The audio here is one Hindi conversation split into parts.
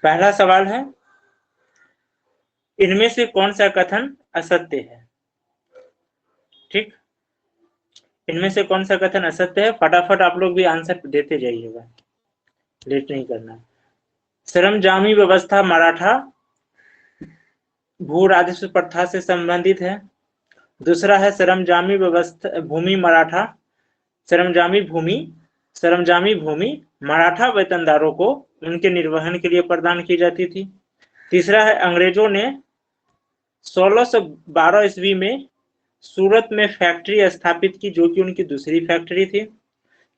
पहला सवाल है, इनमें से कौन सा कथन असत्य है? ठीक, इनमें से कौन सा कथन असत्य है? फटाफट आप लोग भी आंसर देते जाइएगा, लेट नहीं करना। सरंजामी व्यवस्था मराठा भू राजस्व प्रथा से संबंधित है। दूसरा है सरंजामी व्यवस्था भूमि मराठा सरंजामी भूमि मराठा वेतनदारों को उनके निर्वहन के लिए प्रदान की जाती थी। तीसरा है अंग्रेजों ने 1612 ईस्वी में सूरत में फैक्ट्री स्थापित की, जो कि उनकी दूसरी फैक्ट्री थी।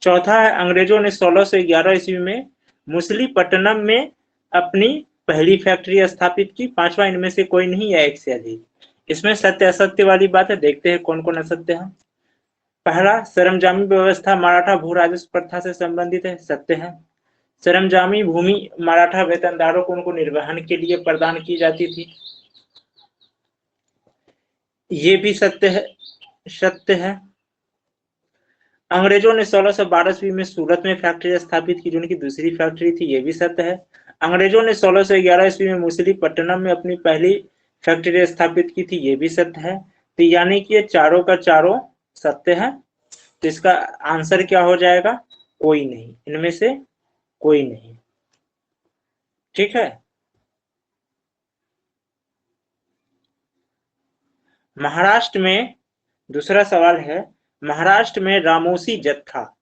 चौथा है अंग्रेजों ने 1611 ईस्वी में मुसलीपट्टनम में अपनी पहली फैक्ट्री स्थापित की। पांचवा इनमें से कोई नहीं या एक से अधिक। इसमें सत्य असत्य वाली बात है, देखते हैं कौन कौन असत्य है। पहला, सरंजामी व्यवस्था मराठा भू राजस्व प्रथा से संबंधित है, सत्य है। सरंजामी भूमि मराठा वेतनदारों को उनको निर्वहन के लिए प्रदान की जाती थी, ये भी सत्य है। अंग्रेजों ने 1612 ईस्वी में सूरत में फैक्ट्री स्थापित की, जो उनकी दूसरी फैक्ट्री थी, ये भी सत्य है। अंग्रेजों ने 1611 ईस्वी में मुसलीपट्टनम में अपनी पहली फैक्ट्री स्थापित की थी, ये भी सत्य है। तो यानी कि ये चारों का चारों सत्य है। तो इसका आंसर क्या हो जाएगा? कोई नहीं, इनमें से कोई नहीं। ठीक है। महाराष्ट्र में दूसरा सवाल है, महाराष्ट्र में रामोसी जत्था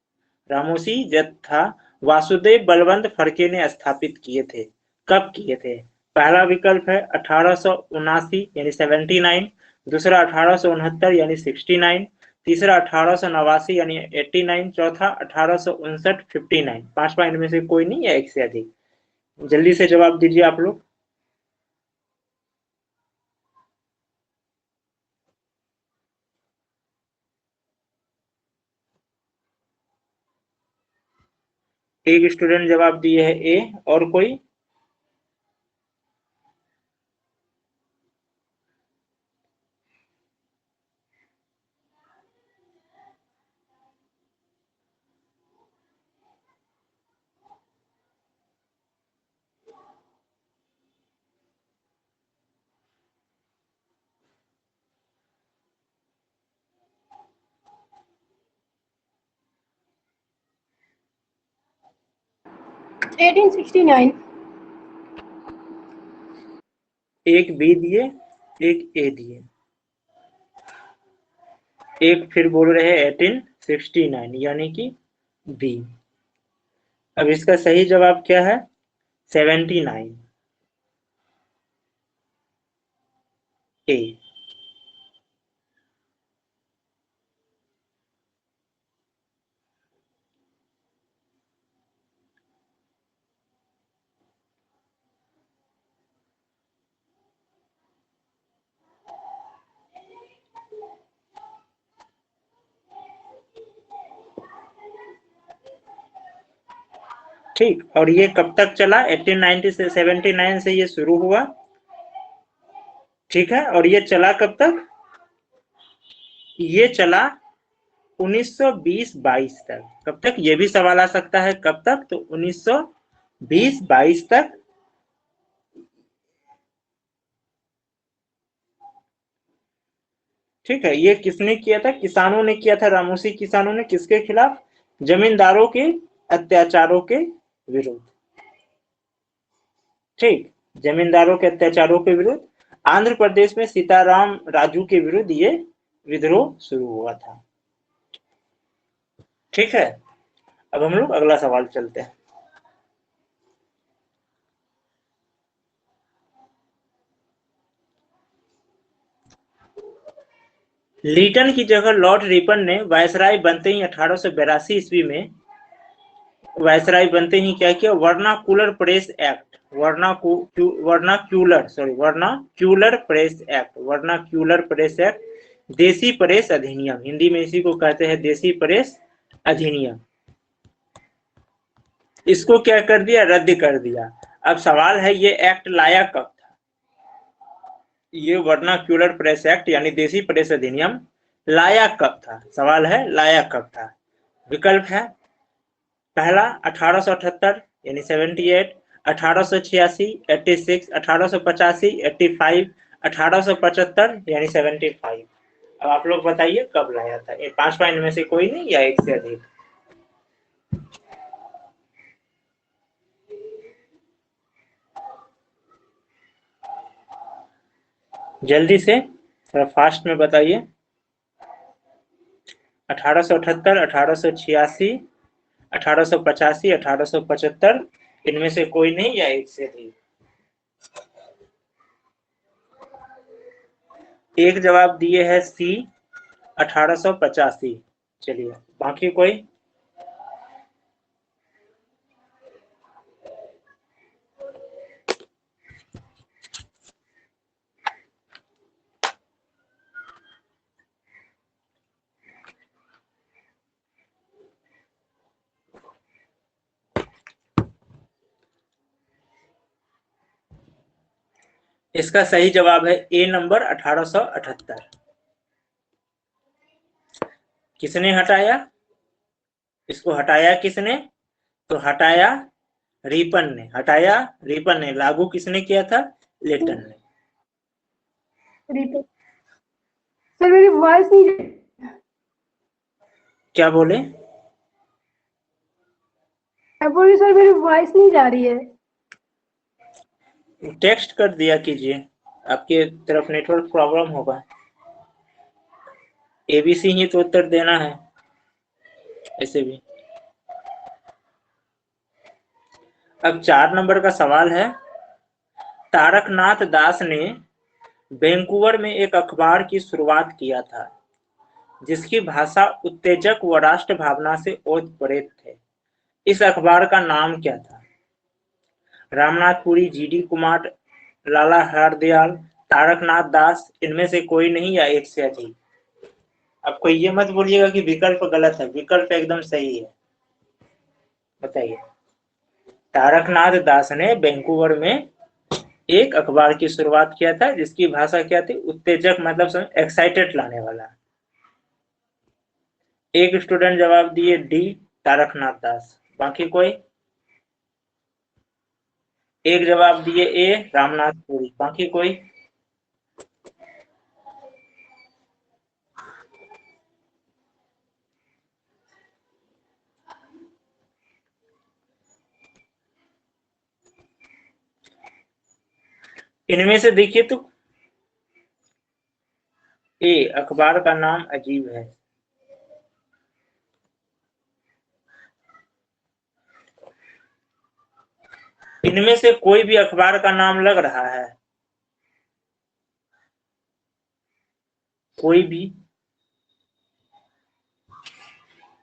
वासुदेव बलवंत फड़के ने स्थापित किए थे, कब किए थे? पहला विकल्प है 1879 यानी 79, दूसरा 1869 यानी 69, तीसरा 1889 यानी 89, चौथा 1859 59। पांचवा इनमें से कोई नहीं या एक से अधिक। जल्दी से जवाब दीजिए आप लोग। एक स्टूडेंट जवाब दिए है ए, और कोई? एक बी दिए, एक ए दिए, एक फिर बोल रहे हैं 1869 यानी कि बी। अब इसका सही जवाब क्या है? 79 ए। ठीक, और ये कब तक चला? 1890 से 79 से ये शुरू हुआ, ठीक है। और ये चला कब तक? ये चला 1920-22 तक। कब तक? ये भी सवाल आ सकता है, कब तक? तो 1920-22 तक। ठीक है। ये किसने किया था? किसानों ने किया था, रामोसी किसानों ने। किसके खिलाफ? जमींदारों के अत्याचारों के विरुद्ध। ठीक, जमींदारों के अत्याचारों के विरुद्ध। आंध्र प्रदेश में सीताराम राजू के विरुद्ध ये विद्रोह शुरू हुआ था। ठीक है। अब हम लोग अगला सवाल चलते हैं। लीटन की जगह लॉर्ड रिपन ने वायसराय बनते ही 1882 ईस्वी में वायसराय बनते ही क्या किया? Vernacular press act, vernacular press act, देसी प्रेस अधिनियम, हिंदी में इसी को कहते हैं देसी प्रेस अधिनियम, इसको क्या कर दिया? रद्द कर दिया। अब सवाल है, ये एक्ट लाया कब था? ये वर्नाक्यूलर प्रेस एक्ट यानी देसी प्रेस अधिनियम लाया कब था? सवाल है, लाया कब था? विकल्प है, पहला 1878 यानी 78, 1886, 86, 1885, 85, 1875 यानी 75। अब आप लोग बताइए कब लाया था ये 5 पॉइंट में से कोई नहीं या एक से अधिक? जल्दी से थोड़ा फास्ट में बताइए। 1878, 1886, 1885, 1875 इनमें से कोई नहीं या एक से अधिक? एक जवाब दिए है सी 1885। चलिए बाकी कोई? इसका सही जवाब है ए नंबर 1878। किसने हटाया इसको? हटाया किसने? तो हटाया रिपन ने। हटाया रिपन ने। लागू किसने किया था? लेटन ने। सर मेरी वॉइस नहीं। क्या बोले? मैं बोल रही सर मेरी वॉइस नहीं जा रही है। टेक्स्ट कर दिया कीजिए, आपके तरफ नेटवर्क प्रॉब्लम होगा। एबीसी ही तो उत्तर देना है ऐसे भी। अब 4 नंबर का सवाल है, तारकनाथ दास ने वैंकूवर में एक अखबार की शुरुआत किया था जिसकी भाषा उत्तेजक व राष्ट्र भावना से ओतप्रोत थे। इस अखबार का नाम क्या था? रामनाथपुरी, जीडी कुमार, लाला हरदयाल, तारकनाथ दास इनमें से कोई नहीं या एक से अधिक? आपको ये मत बोलिएगा कि विकल्प गलत है, विकल्प एकदम सही है। बताइए। तारकनाथ दास ने वैंकूवर में एक अखबार की शुरुआत किया था जिसकी भाषा क्या थी? उत्तेजक, मतलब एक्साइटेड लाने वाला। एक स्टूडेंट जवाब दिए डी तारकनाथ दास। बाकी कोई? एक जवाब दिए ए रामनाथपुरी। बाकी कोई? इनमें से देखिए तो ए अखबार का नाम अजीब है। इनमें से कोई भी अखबार का नाम लग रहा है? कोई भी?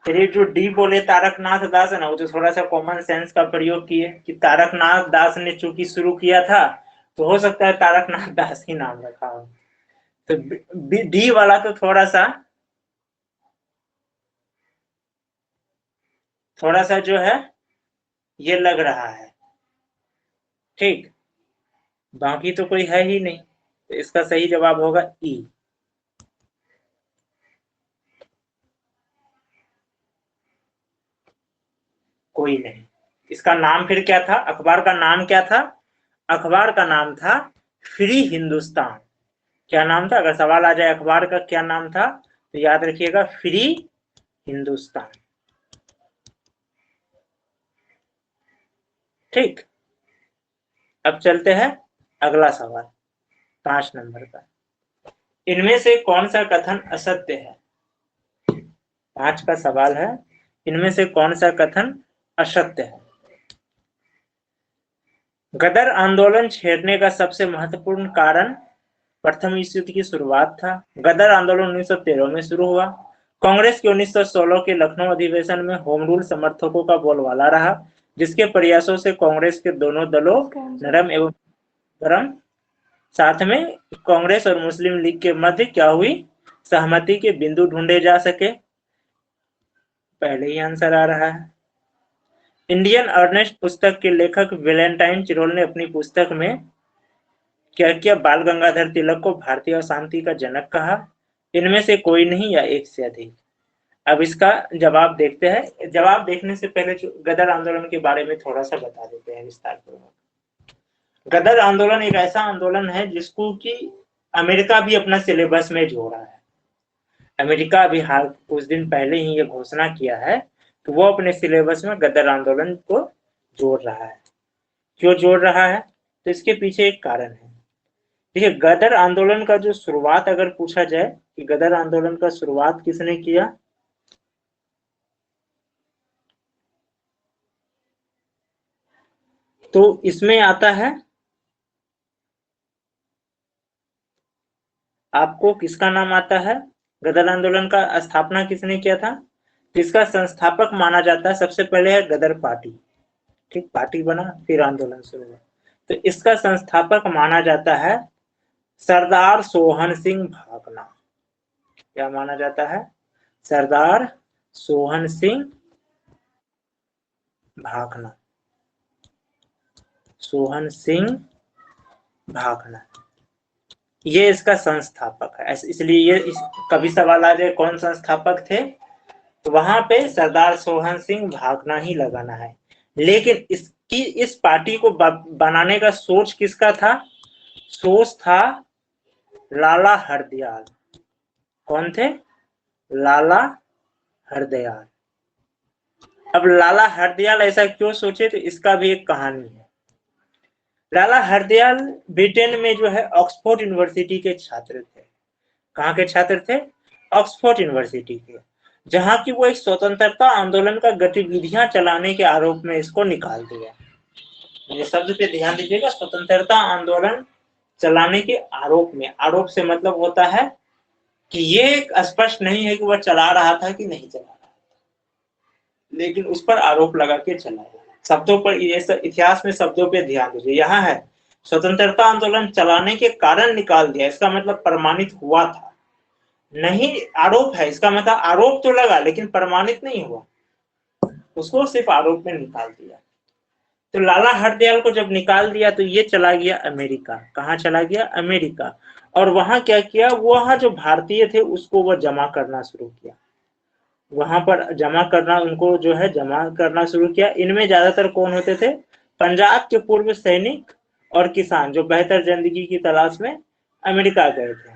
फिर जो डी बोले तारकनाथ दास है ना, वो तो थोड़ा सा कॉमन सेंस का प्रयोग किए कि तारकनाथ दास ने चूंकि शुरू किया था तो हो सकता है तारकनाथ दास ही नाम रखा हो। तो डी वाला तो थोड़ा सा जो है ये लग रहा है। ठीक, बाकी तो कोई है ही नहीं, तो इसका सही जवाब होगा ई। कोई नहीं। इसका नाम फिर क्या था? अखबार का नाम क्या था? अखबार का नाम था फ्री हिंदुस्तान। क्या नाम था? अगर सवाल आ जाए अखबार का क्या नाम था तो याद रखिएगा फ्री हिंदुस्तान। ठीक, अब चलते हैं अगला सवाल 5 नंबर का। इनमें से कौन सा कथन असत्य है? 5 का सवाल है, इनमें से कौन सा कथन असत्य है? गदर आंदोलन छेड़ने का सबसे महत्वपूर्ण कारण प्रथम विश्व युद्ध की शुरुआत था। गदर आंदोलन 1913 में शुरू हुआ। कांग्रेस के 1916 के लखनऊ अधिवेशन में होम रूल समर्थकों का बोलबाला रहा, जिसके प्रयासों से कांग्रेस के दोनों दलों नरम एवं गरम साथ में कांग्रेस और मुस्लिम लीग के मध्य क्या हुई? सहमति के बिंदु ढूंढे जा सके। पहले ही आंसर आ रहा है। इंडियन अर्नेस्ट पुस्तक के लेखक वैलेंटाइन चिरोल ने अपनी पुस्तक में क्या किया? बाल गंगाधर तिलक को भारतीय अशांति का जनक कहा। इनमें से कोई नहीं या एक से अधिक? अब इसका जवाब देखते हैं। जवाब देखने से पहले गदर आंदोलन के बारे में थोड़ा सा बता देते हैं विस्तार पूर्वक। गदर आंदोलन एक ऐसा आंदोलन है जिसको कि अमेरिका भी अपना सिलेबस में जोड़ा है। अमेरिका अभी हाल कुछ दिन पहले ही ये घोषणा किया है कि वो अपने सिलेबस में गदर आंदोलन को जोड़ रहा है। क्यों जोड़ रहा है? तो इसके पीछे एक कारण है। देखिए, गदर आंदोलन का जो शुरुआत अगर पूछा जाए कि गदर आंदोलन का शुरुआत किसने किया, तो इसमें आता है आपको किसका नाम आता है। गदर आंदोलन का स्थापना किसने किया था? जिसका संस्थापक माना जाता है सबसे पहले है गदर पार्टी। ठीक, पार्टी बना फिर आंदोलन शुरू हुआ। तो इसका संस्थापक माना जाता है सरदार सोहन सिंह भाकना। क्या माना जाता है? सरदार सोहन सिंह भाकना। सोहन सिंह भाकना ये इसका संस्थापक है। इसलिए ये कभी सवाल आ जाए कौन संस्थापक थे, तो वहां पे सरदार सोहन सिंह भाकना ही लगाना है। लेकिन इस पार्टी को बनाने का सोच किसका था? सोच था लाला हरदयाल। कौन थे? लाला हरदयाल। अब लाला हरदयाल ऐसा क्यों सोचे, तो इसका भी एक कहानी है। लाला हरदयाल ब्रिटेन में जो है ऑक्सफोर्ड यूनिवर्सिटी के छात्र थे। कहाँ के छात्र थे? ऑक्सफोर्ड यूनिवर्सिटी के, जहां की वो एक स्वतंत्रता आंदोलन का गतिविधियां चलाने के आरोप में इसको निकाल दिया। ये शब्द पे ध्यान दीजिएगा, स्वतंत्रता आंदोलन चलाने के आरोप में। आरोप से मतलब होता है कि ये स्पष्ट नहीं है कि वह चला रहा था कि नहीं चला रहा था, लेकिन उस पर आरोप लगा के चलाया। शब्दों पर, ये इतिहास में शब्दों पे ध्यान दीजिए। यहाँ है स्वतंत्रता आंदोलन चलाने के कारण निकाल दिया, इसका मतलब प्रमाणित हुआ था नहीं। आरोप है, इसका मतलब आरोप तो लगा लेकिन प्रमाणित नहीं हुआ, उसको सिर्फ आरोप में निकाल दिया। तो लाला हरदयाल को जब निकाल दिया तो ये चला गया अमेरिका। कहाँ चला गया? अमेरिका। और वहां क्या किया, वहां जो भारतीय थे उसको वह जमा करना शुरू किया। वहां पर जमा करना, उनको जो है जमा करना शुरू किया। इनमें ज्यादातर कौन होते थे? पंजाब के पूर्व सैनिक और किसान, जो बेहतर जिंदगी की तलाश में अमेरिका गए थे।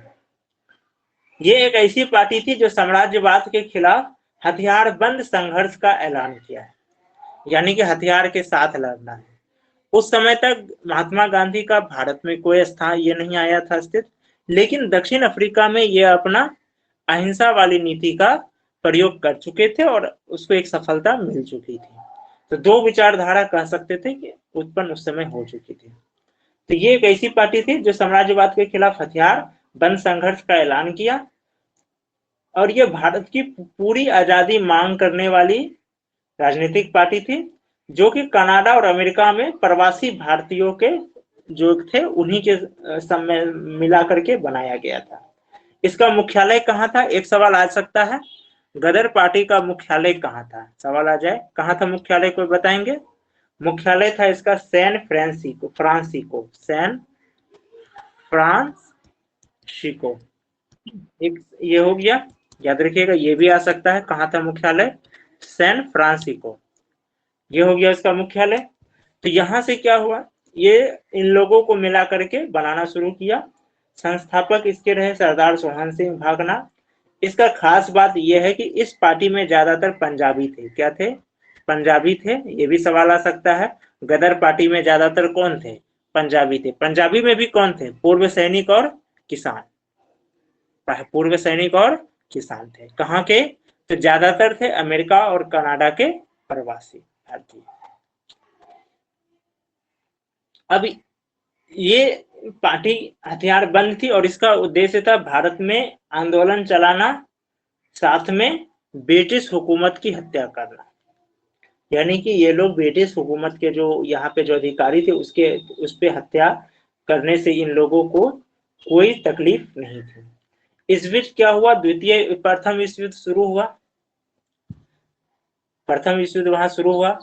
ये एक ऐसी पार्टी थी जो साम्राज्यवाद के खिलाफ हथियारबंद संघर्ष का ऐलान किया है, यानी कि हथियार के साथ लड़ना है। उस समय तक महात्मा गांधी का भारत में कोई स्थान ये नहीं आया था स्थित, लेकिन दक्षिण अफ्रीका में ये अपना अहिंसा वाली नीति का प्रयोग कर चुके थे और उसको एक सफलता मिल चुकी थी। तो दो विचारधारा कह सकते थे कि उत्पन्न उस समय हो चुकी थी। तो ये एक ऐसी पार्टी थी जो साम्राज्यवाद के खिलाफ हथियार बंद संघर्ष का ऐलान किया, और ये भारत की पूरी आजादी मांग करने वाली राजनीतिक पार्टी थी, जो कि कनाडा और अमेरिका में प्रवासी भारतीयों के जो थे उन्हीं के समय मिला करके बनाया गया था। इसका मुख्यालय कहाँ था? एक सवाल आ सकता है, गदर पार्टी का मुख्यालय कहाँ था? सवाल आ जाए कहाँ था मुख्यालय, कोई बताएंगे? मुख्यालय था इसका सैन फ्रांसिस्को। San Francisco. एक ये हो गया, याद रखिएगा। ये भी आ सकता है कहाँ था मुख्यालय? San Francisco. ये हो गया इसका मुख्यालय। तो यहाँ से क्या हुआ, ये इन लोगों को मिला करके बनाना शुरू किया। संस्थापक इसके रहे सरदार सोहन सिंह भाकना। इसका खास बात यह है कि इस पार्टी में ज्यादातर पंजाबी थे। क्या थे? पंजाबी थे। ये भी सवाल आ सकता है, गदर पार्टी में ज्यादातर कौन थे? पंजाबी थे। पंजाबी में भी कौन थे? पूर्व सैनिक और किसान। पूर्व सैनिक और किसान थे। कहाँ के? तो ज्यादातर थे अमेरिका और कनाडा के प्रवासी भारतीय। अब ये पार्टी हथियार बंद थी और इसका उद्देश्य था भारत में आंदोलन चलाना, साथ में ब्रिटिश हुकूमत की हत्या करना। यानी कि ये लोग ब्रिटिश हुकूमत के जो यहाँ पे जो अधिकारी थे उस पे हत्या करने से इन लोगों को कोई तकलीफ नहीं थी। इस बीच क्या हुआ, प्रथम विश्व युद्ध शुरू हुआ। प्रथम विश्व युद्ध वहां शुरू हुआ,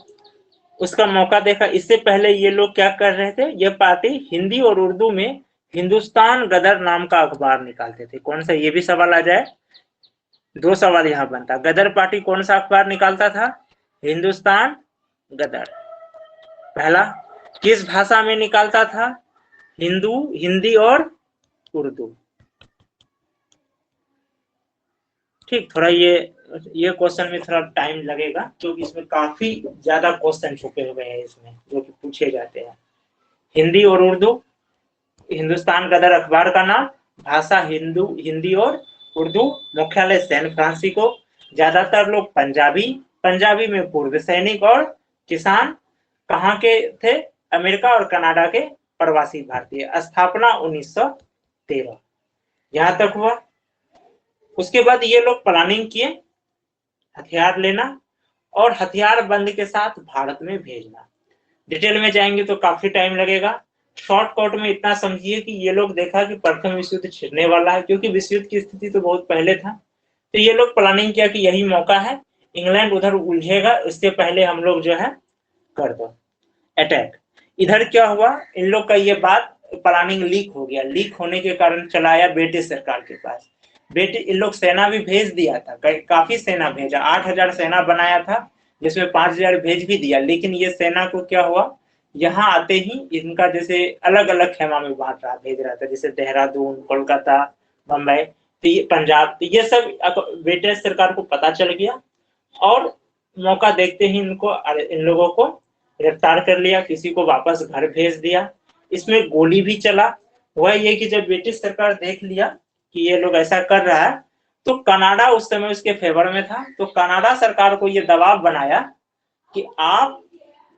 उसका मौका देखा। इससे पहले ये लोग क्या कर रहे थे, ये पार्टी हिंदी और उर्दू में हिंदुस्तान गदर नाम का अखबार निकालते थे। कौन सा? ये भी सवाल आ जाए। दो सवाल यहाँ बनता। गदर पार्टी कौन सा अखबार निकालता था? हिंदुस्तान गदर। पहला, किस भाषा में निकालता था? हिंदी और उर्दू। ठीक, थोड़ा ये क्वेश्चन में थोड़ा टाइम लगेगा क्योंकि इसमें काफी ज्यादा क्वेश्चन छुपे हुए हैं इसमें जो कि पूछे जाते हैं। हिंदी और उर्दू, हिंदुस्तान गदर अखबार का नाम, भाषा हिंदी और उर्दू, मुख्यालय सैन फ्रांसिस्को, ज्यादातर लोग पंजाबी में पूर्व सैनिक और किसान, कहाँ के थे? अमेरिका और कनाडा के प्रवासी भारतीय, स्थापना 1913। यहां तक हुआ। उसके बाद ये लोग प्लानिंग किए हथियार लेना और हथियार बंद के साथ भारत में भेजना। डिटेल में जाएंगे तो काफी टाइम लगेगा। शॉर्टकट में इतना समझिए कि ये लोग देखा कि प्रथम विश्व युद्ध छिड़ने वाला है, क्योंकि विश्व युद्ध की स्थिति तो बहुत पहले था, तो ये लोग प्लानिंग किया कि यही मौका है, इंग्लैंड उधर उलझेगा, इससे पहले हम लोग जो है कर दो अटैक। इधर क्या हुआ, इन लोग का ये बात प्लानिंग लीक हो गया। लीक होने के कारण चला आया ब्रिटिश सरकार के पास। इन लोग सेना भी भेज दिया था, काफी सेना भेजा, 8000 सेना बनाया था, जिसमें 5000 भेज भी दिया। लेकिन ये सेना को क्या हुआ, यहाँ आते ही इनका जैसे अलग अलग खेमा में भेज रहा था, जैसे देहरादून, कोलकाता, बम्बई, तो ये पंजाब, तो ये सब ब्रिटिश सरकार को पता चल गया और मौका देखते ही इन लोगों को गिरफ्तार कर लिया, किसी को वापस घर भेज दिया। इसमें गोली भी चला। हुआ ये कि जब ब्रिटिश सरकार देख लिया कि ये लोग ऐसा कर रहा है, तो कनाडा उस समय उसके फेवर में था, तो कनाडा सरकार को ये दबाव बनाया कि आप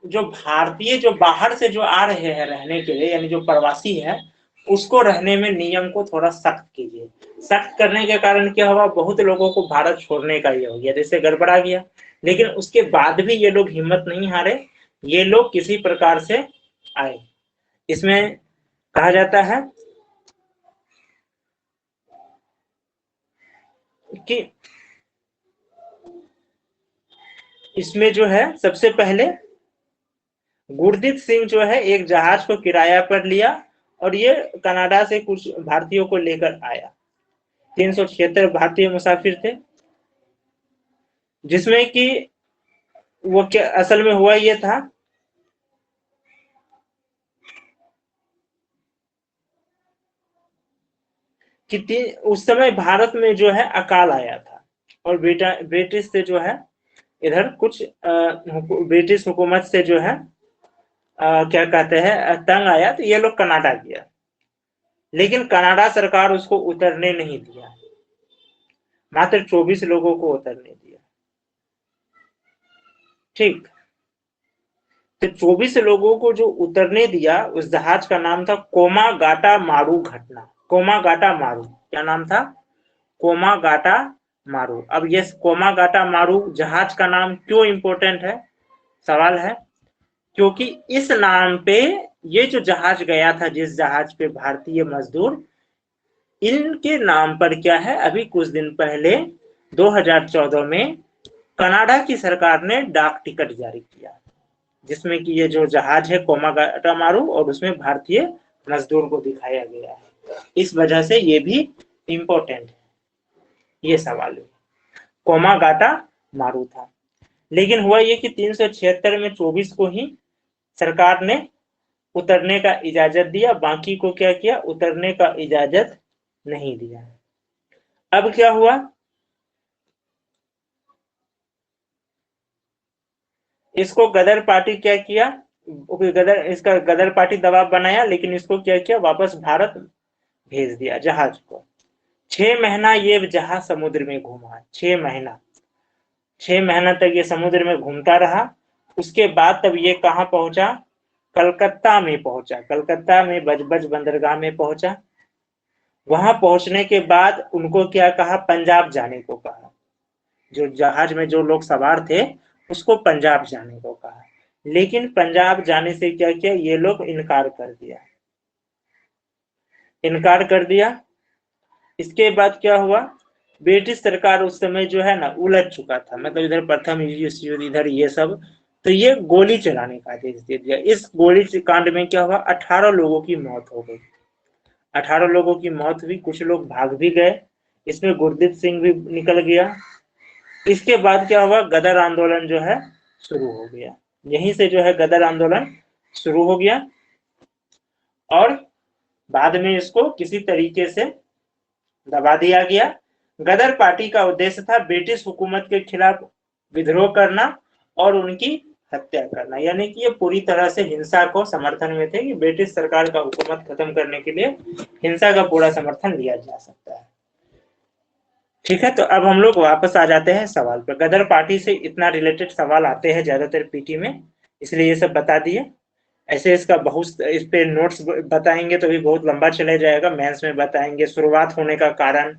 जो भारतीय जो बाहर से जो आ रहे हैं रहने के लिए, यानी जो प्रवासी है, उसको रहने में नियम को थोड़ा सख्त कीजिए। सख्त करने के कारण क्या हुआ, बहुत लोगों को भारत छोड़ने का ये हो गया, जैसे गड़बड़ा गया। लेकिन उसके बाद भी ये लोग हिम्मत नहीं हारे, ये लोग किसी प्रकार से आए। इसमें कहा जाता है कि इसमें जो है सबसे पहले गुरदीप सिंह जो है एक जहाज को किराया पर लिया और ये कनाडा से कुछ भारतीयों को लेकर आया। 376 भारतीय मुसाफिर थे, जिसमें कि वो क्या असल में हुआ ये था कि उस समय भारत में जो है अकाल आया था और ब्रिटिश से जो है इधर कुछ ब्रिटिश हुकूमत से जो है क्या कहते हैं तंग आया, तो ये लोग कनाडा गया। लेकिन कनाडा सरकार उसको उतरने नहीं दिया, मात्र 24 लोगों को उतरने दिया। ठीक, तो 24 लोगों को जो उतरने दिया, उस जहाज का नाम था कोमागाटा मारू घटना। कोमागाटा मारू, क्या नाम था? कोमागाटा मारू। अब ये कोमागाटा मारू जहाज का नाम क्यों इंपॉर्टेंट है, सवाल है, क्योंकि इस नाम पे ये जो जहाज गया था, जिस जहाज पे भारतीय मजदूर, इनके नाम पर क्या है, अभी कुछ दिन पहले 2014 में कनाडा की सरकार ने डाक टिकट जारी किया, जिसमें कि ये जो जहाज है कोमागाटा मारू और उसमें भारतीय मजदूर को दिखाया गया है। इस वजह से ये भी इंपॉर्टेंट है, ये सवाल है। कोमागाटा मारू था, लेकिन हुआ ये कि 376 में 24 को ही सरकार ने उतरने का इजाजत दिया, बाकी को क्या किया, उतरने का इजाजत नहीं दिया। अब क्या हुआ, इसको गदर पार्टी क्या किया, इसका गदर पार्टी दबाव बनाया, लेकिन इसको क्या किया, वापस भारत भेज दिया जहाज को। 6 महीना ये जहाज समुद्र में घूमा, 6 महीना तक ये समुद्र में घूमता रहा। उसके बाद तब ये कहाँ पहुंचा, कलकत्ता में पहुंचा, कलकत्ता में बजबज बंदरगाह में पहुंचा। वहां पहुंचने के बाद उनको क्या कहा, पंजाब जाने को कहा। जो जहाज में जो लोग सवार थे उसको पंजाब जाने को कहा, लेकिन पंजाब जाने से क्या किया, ये लोग इनकार कर दिया। इसके बाद क्या हुआ, ब्रिटिश सरकार उस समय जो है ना उलझ चुका था, मतलब इधर प्रथम विश्व युद्ध, इधर ये सब, तो ये गोली चलाने का आदेश दे दिया। इस गोली कांड में क्या हुआ, 18 लोगों की मौत हो गई। 18 लोगों की मौत हुई, कुछ लोग भाग भी गए। इसमें गुरदीप सिंह भी निकल गया। इसके बाद क्या हुआ, गदर आंदोलन जो है शुरू हो गया। यहीं से जो है गदर आंदोलन शुरू हो गया और बाद में इसको किसी तरीके से दबा दिया गया। गदर पार्टी का उद्देश्य था ब्रिटिश हुकूमत के खिलाफ विद्रोह करना और उनकी हत्या करना, यानी कि ये पूरी तरह से हिंसा को समर्थन में थे कि ब्रिटिश सरकार का हुकूमत खत्म करने के लिए हिंसा का पूरा समर्थन लिया जा सकता है। ठीक है, तो अब हम लोग वापस आ जाते हैं सवाल पर। गदर पार्टी से इतना रिलेटेड सवाल आते हैं ज्यादातर पीटी में, इसलिए ये सब बता दिए। ऐसे इसका बहुत इस पे नोट्स बताएंगे तो भी बहुत लंबा चले जाएगा। मेंस में बताएंगे शुरुआत होने का कारण,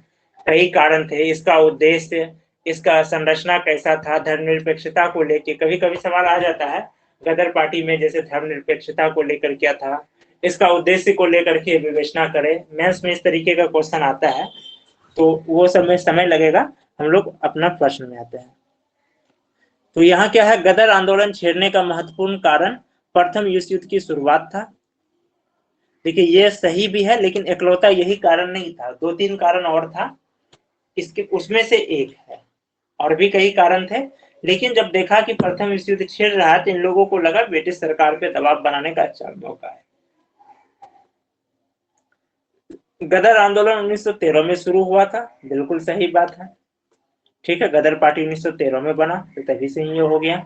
कई कारण थे, इसका उद्देश्य, इसका संरचना कैसा था, धर्मनिरपेक्षता को लेके कभी कभी सवाल आ जाता है गदर पार्टी में, जैसे धर्मनिरपेक्षता को लेकर क्या था, इसका उद्देश्य को लेकर के विवेचना करें। मेंस में इस तरीके का क्वेश्चन आता है, तो वो समय लगेगा। हम लोग अपना प्रश्न में आते हैं। तो यहाँ क्या है, गदर आंदोलन छेड़ने का महत्वपूर्ण कारण प्रथम विश्व युद्ध की शुरुआत था। देखिए ये सही भी है, लेकिन एकलौता यही कारण नहीं था, 2-3 कारण और था, इसके उसमें से एक है, और भी कई कारण थे। लेकिन जब देखा कि प्रथम विश्व युद्ध छिड़ रहा है तो इन लोगों को लगा ब्रिटिश सरकार पे दबाव बनाने का अच्छा मौका है। गदर आंदोलन 1913 में शुरू हुआ था, बिल्कुल सही बात है। ठीक है, गदर पार्टी 1913 में बना, तो तभी से ही ये हो गया,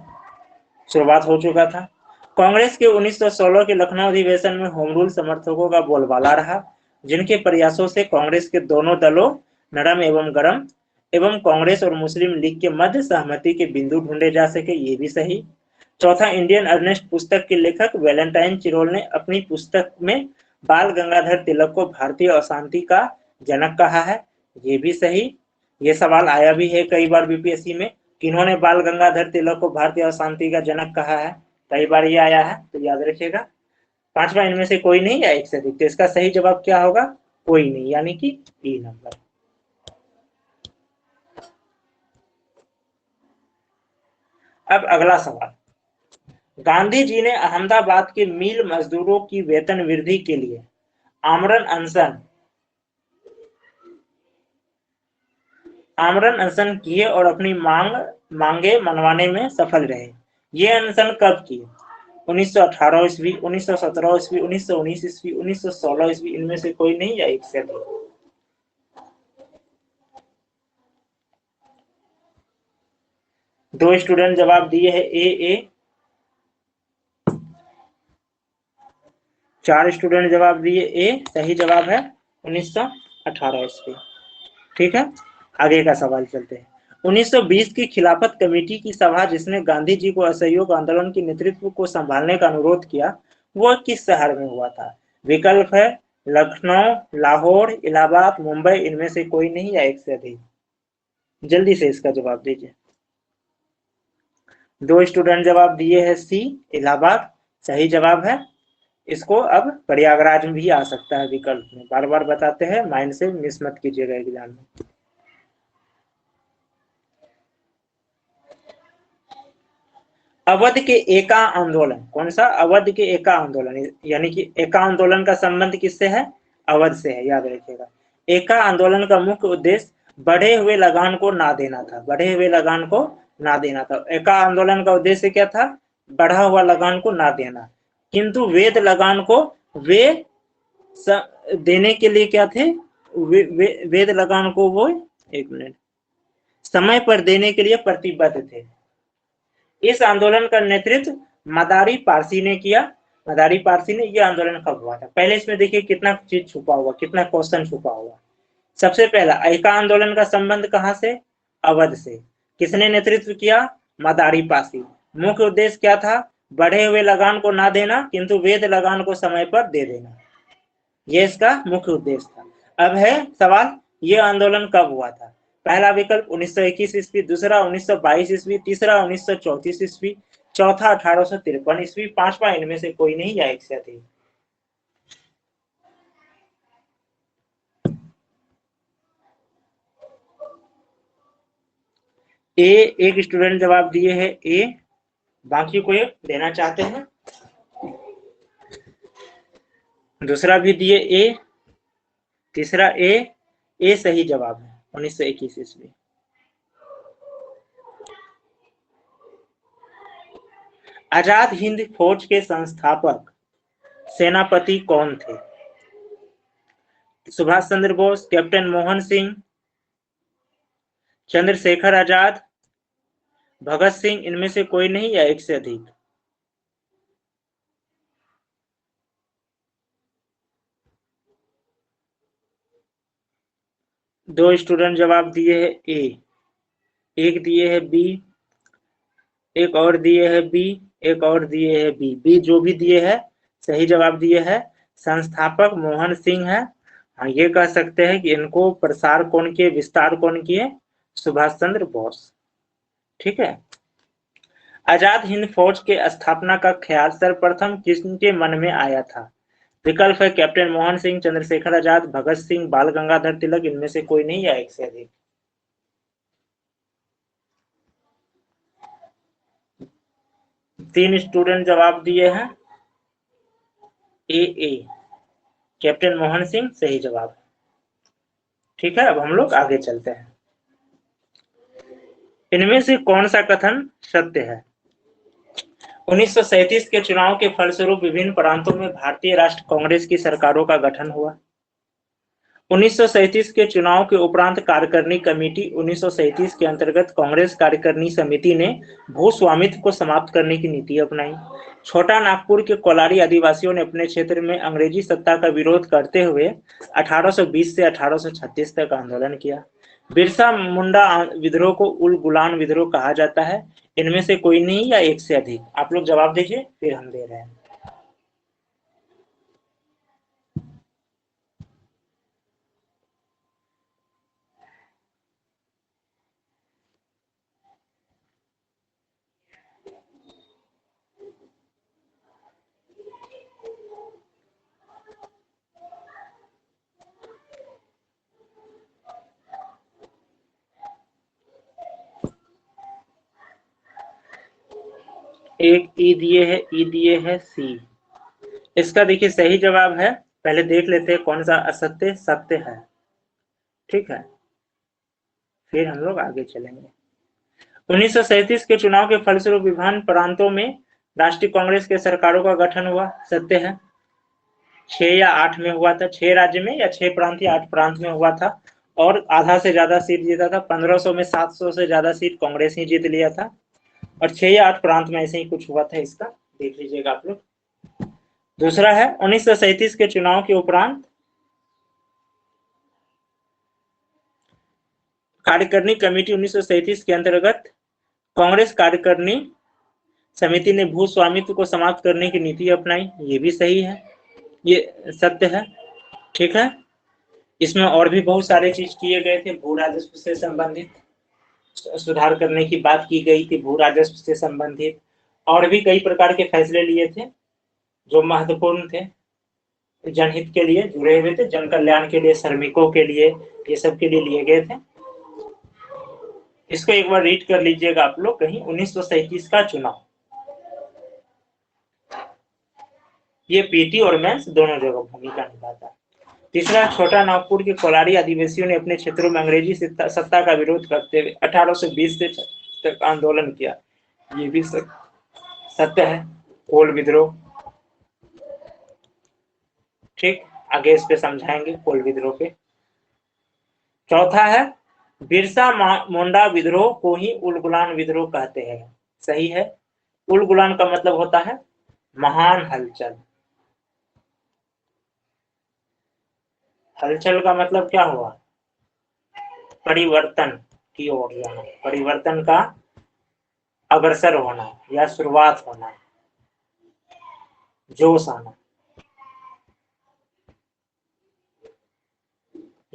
शुरुआत हो चुका था। कांग्रेस के 1916 के लखनऊ अधिवेशन में होम रूल समर्थकों का बोलबाला रहा, जिनके प्रयासों से कांग्रेस के दोनों दलों, नरम एवं गरम, एवं कांग्रेस और मुस्लिम लीग के मध्य सहमति के बिंदु ढूंढे जा सके, ये भी सही। चौथा, इंडियन अर्नेस्ट पुस्तक के लेखक वैलेंटाइन चिरोल ने अपनी पुस्तक में बाल गंगाधर तिलक को भारतीय अशांति का जनक कहा है, ये भी सही। ये सवाल आया भी है कई बार बीपीएससी में, किन्होंने बाल गंगाधर तिलक को भारतीय अशांति का जनक कहा है, कई बार ये आया है, तो याद रखिएगा। पांचवा, इनमें से कोई नहीं या एक से अधिक, तो इसका सही जवाब क्या होगा, कोई नहीं, यानी कि ई नंबर। अब अगला सवाल, गांधी जी ने अहमदाबाद के मिल मजदूरों की वेतन वृद्धि के लिए आमरण अनशन किए और अपनी मांगे मनवाने में सफल रहे। ये अनशन कब किए, 1918 ईस्वी, 1917 ईस्वी, 1919 ईस्वी, 1916 ईस्वी, इनमें से कोई नहीं या एक से अधिक। दो स्टूडेंट जवाब दिए हैं ए। 4 स्टूडेंट जवाब दिए ए, सही जवाब है 1918 ईस्वी। ठीक है, आगे का सवाल चलते हैं। 1920 की खिलाफत कमेटी की सभा, जिसने गांधी जी को असहयोग आंदोलन के नेतृत्व को संभालने का अनुरोध किया, वह किस शहर में हुआ था। विकल्प है लखनऊ, लाहौर, इलाहाबाद, मुंबई, इनमें से कोई नहीं या एक से अधिक। जल्दी से इसका जवाब दीजिए। 2 स्टूडेंट जवाब दिए हैं सी, इलाहाबाद, सही जवाब है। इसको अब प्रयागराज में भी आ सकता है विकल्प में, बार बार बताते हैं, माइंड से मिस मत कीजिएगा एग्जाम में। अवध के एका आंदोलन, कौन सा, अवध के एका आंदोलन, यानी कि एका आंदोलन का संबंध किससे है, अवध से है, याद रखिएगा। एका आंदोलन का मुख्य उद्देश्य बढ़े हुए लगान को ना देना था, बढ़े हुए लगान को ना देना था। एका आंदोलन का उद्देश्य क्या था, बढ़ा हुआ लगान को ना देना, किंतु वेद लगान को वे देने के लिए क्या थे, वेद लगान को वो, एक मिनट, समय पर देने के लिए प्रतिबद्ध थे। इस आंदोलन का नेतृत्व मदारी पारसी ने किया। मदारी पारसी ने, यह आंदोलन कब हुआ था, पहले इसमें देखिए कितना चीज छुपा हुआ, कितना क्वेश्चन छुपा हुआ। सबसे पहला, एका आंदोलन का संबंध कहां से, अवध से। किसने नेतृत्व किया, मदारी पारसी। मुख्य उद्देश्य क्या था, बढ़े हुए लगान को ना देना, किंतु वेद लगान को समय पर दे देना, ये इसका मुख्य उद्देश्य था। अब है सवाल, यह आंदोलन कब हुआ था। पहला विकल्प 1921 ईस्वी, दूसरा 1922 ईस्वी, तीसरा 1934 ईस्वी, चौथा 1853 ईस्वी, पांचवा इनमें से कोई नहीं या एक से अधिक। ए, एक स्टूडेंट जवाब दिए हैं ए, बाकी कोई देना चाहते हैं, दूसरा भी दिए ए, तीसरा ए सही जवाब है। 1921 ईस्वी। आजाद हिंद फौज के संस्थापक सेनापति कौन थे? सुभाष चंद्र बोस, कैप्टन मोहन सिंह, चंद्रशेखर आजाद, भगत सिंह, इनमें से कोई नहीं या एक से अधिक? दो स्टूडेंट जवाब दिए है ए, एक दिए है बी, एक और दिए है बी, एक और दिए है बी। बी जो भी दिए है सही जवाब दिए है, संस्थापक मोहन सिंह है। हाँ, ये कह सकते हैं कि इनको प्रसार कौन किए, विस्तार कौन किए? सुभाष चंद्र बोस। ठीक है। आजाद हिंद फौज के स्थापना का ख्याल सर्वप्रथम किसके मन में आया था? विकल्प है कैप्टन मोहन सिंह, चंद्रशेखर आजाद, भगत सिंह, बाल गंगाधर तिलक, इनमें से कोई नहीं या एक से अधिक? तीन स्टूडेंट जवाब दिए हैं ए, कैप्टन मोहन सिंह सही जवाब। ठीक है, अब हम लोग आगे चलते हैं। इनमें से कौन सा कथन सत्य है? 1937 के चुनाव के फलस्वरूप विभिन्न प्रांतों में भारतीय राष्ट्र कांग्रेस की सरकारों का गठन हुआ। 1937 के चुनाव के उपरांत कार्यकारिणी कमेटी 1937 के अंतर्गत कांग्रेस कार्यकारिणी समिति ने भू स्वामित्व को समाप्त करने की नीति अपनाई। छोटा नागपुर के कोलारी आदिवासियों ने अपने क्षेत्र में अंग्रेजी सत्ता का विरोध करते हुए 1820 से 1836 तक आंदोलन किया। बिरसा मुंडा विद्रोह को उल गुलान विद्रोह कहा जाता है। इनमें से कोई नहीं या एक से अधिक? आप लोग जवाब दीजिए, फिर हम दे रहे हैं। एक ई दिए है सी। इसका देखिए सही जवाब है, पहले देख लेते हैं कौन सा असत्य सत्य है। ठीक है, फिर हम लोग आगे चलेंगे। 1937 के चुनाव के फलस्वरूप विभिन्न प्रांतों में राष्ट्रीय कांग्रेस के सरकारों का गठन हुआ, सत्य है। 6 या 8 में हुआ था, 6 राज्य में या 6 प्रांत या 8 प्रांत में हुआ था, और आधा से ज्यादा सीट जीता था। 1500 में 700 से ज्यादा सीट कांग्रेस ही जीत लिया था, और 6 या 8 प्रांत में ऐसे ही कुछ हुआ था। इसका देख लीजिएगा आप लोग। दूसरा है 1937 के चुनाव के उपरांत कार्यकारिणी कमेटी 1937 के अंतर्गत कांग्रेस कार्यकारिणी समिति ने भू स्वामित्व को समाप्त करने की नीति अपनाई। ये भी सही है, ये सत्य है। ठीक है, इसमें और भी बहुत सारे चीज किए गए थे। भू राजस्व से संबंधित सुधार करने की बात की गई थी, भू राजस्व से संबंधित और भी कई प्रकार के फैसले लिए थे जो महत्वपूर्ण थे, जनहित के लिए जुड़े हुए थे, जन कल्याण के लिए, श्रमिकों के लिए, ये सब के लिए लिए गए थे। इसको एक बार रीड कर लीजिएगा आप लोग कहीं। 1937 का चुनाव, ये पीटी और मेंस दोनों जगह भूमिका निभाता है। तीसरा, छोटा नागपुर के कोलारी आदिवासियों ने अपने क्षेत्रों में अंग्रेजी सत्ता का विरोध करते हुए 1820 से तक आंदोलन किया। ये भी सत्य है, कोल विद्रोह। ठीक, आगे इस पे समझाएंगे कोल विद्रोह पे। चौथा है बिरसा मुंडा विद्रोह को ही उलगुलान विद्रोह कहते हैं। सही है, उलगुलान का मतलब होता है महान हलचल। हलचल का मतलब क्या हुआ? परिवर्तन की ओर जाना, परिवर्तन का अग्रसर होना या शुरुआत होना, जोश आना।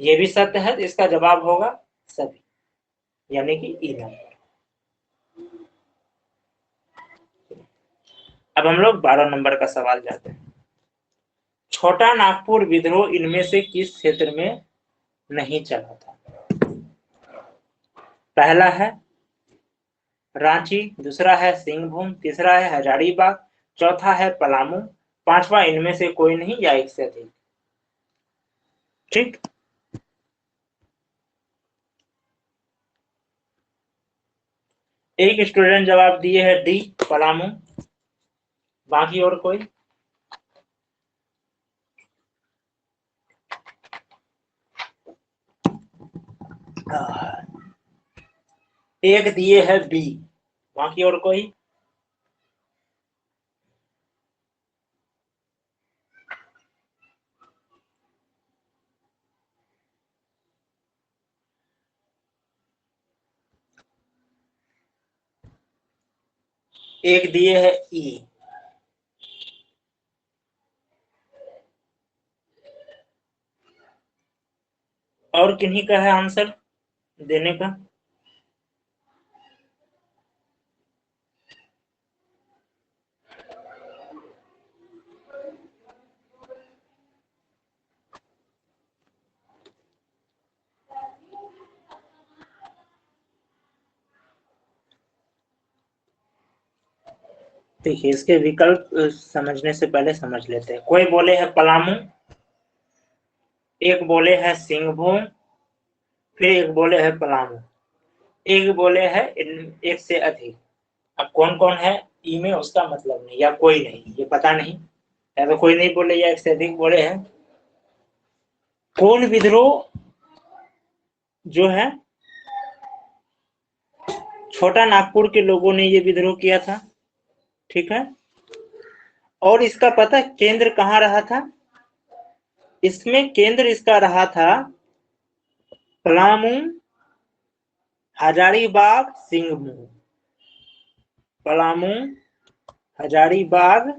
ये भी सत्य है, तो इसका जवाब होगा सभी, यानी कि ई नंबर। अब हम लोग 12 नंबर का सवाल जाते हैं। छोटा नागपुर विद्रोह इनमें से किस क्षेत्र में नहीं चला था? पहला है रांची, दूसरा है सिंहभूम, तीसरा है हजारीबाग, चौथा है पलामू, पांचवा इनमें से कोई नहीं या एक से अधिक। ठीक, एक स्टूडेंट जवाब दिए है डी पलामू, बाकी और कोई? एक दिए है बी, बाकी और कोई? एक दिए है ई। और किन्हीं का है आंसर देने का? देखिए इसके विकल्प समझने से पहले समझ लेते हैं। कोई बोले है पलामू, एक बोले है सिंहभूम, फिर एक बोले है पलामू, एक बोले है एक से अधिक। अब कौन कौन है ई में उसका मतलब नहीं, या कोई नहीं, ये पता नहीं, या तो कोई नहीं बोले या एक से अधिक बोले हैं। कोल विद्रोह जो है छोटा नागपुर के लोगों ने ये विद्रोह किया था, ठीक है। और इसका पता केंद्र कहाँ रहा था? इसमें केंद्र इसका रहा था पलामू, हजारीबाग, सिंहभूम। पलामू, हजारीबाग,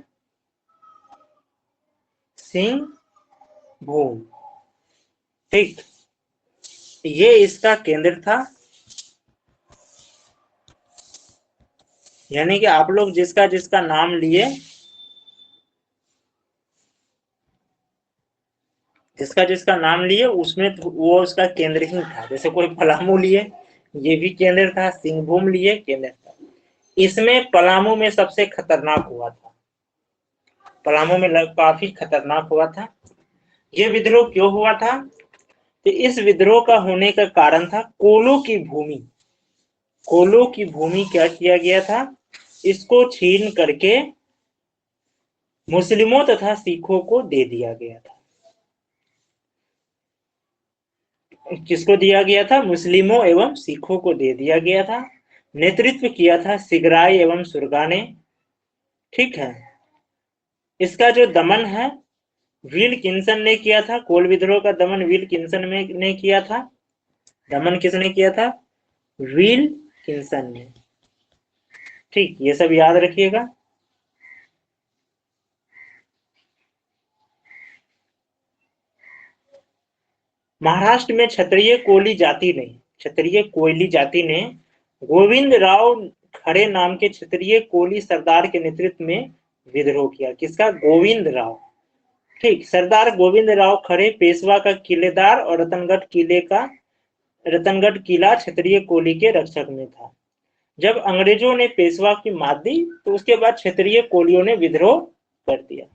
सिंहभूम, ठीक, ये इसका केंद्र था। यानी कि आप लोग जिसका जिसका नाम लिए, जिसका जिसका नाम लिए उसमें वो उसका केंद्र ही था। जैसे कोई पलामू लिए, ये भी केंद्र था, सिंहभूम लिए, केंद्र था। इसमें पलामू में सबसे खतरनाक हुआ था, पलामू में काफी खतरनाक हुआ था। ये विद्रोह क्यों हुआ था? तो इस विद्रोह का होने का कारण था कोलों की भूमि। कोलों की भूमि क्या किया गया था? इसको छीन करके मुस्लिमों तथा सिखों को दे दिया गया था। किसको दिया गया था? मुस्लिमों एवं सिखों को दे दिया गया था। नेतृत्व किया था सिगराई एवं सुरगा ने, ठीक है। इसका जो दमन है विल्किंसन ने किया था। कोल विद्रोह का दमन विल्किंसन ने किया था। दमन किसने किया था? विल्किंसन ने, ठीक, ये सब याद रखिएगा। महाराष्ट्र में क्षत्रिय कोली जाति ने, क्षत्रिय कोयली जाति ने गोविंद राव खड़े नाम के क्षत्रिय कोली सरदार के नेतृत्व में विद्रोह किया। किसका? गोविंद राव, ठीक। सरदार गोविंद राव खड़े पेशवा का किलेदार और रतनगढ़ किला क्षत्रिय कोली के रक्षक में था। जब अंग्रेजों ने पेशवा की मात दी तो उसके बाद क्षत्रिय कोलियों ने विद्रोह कर दिया।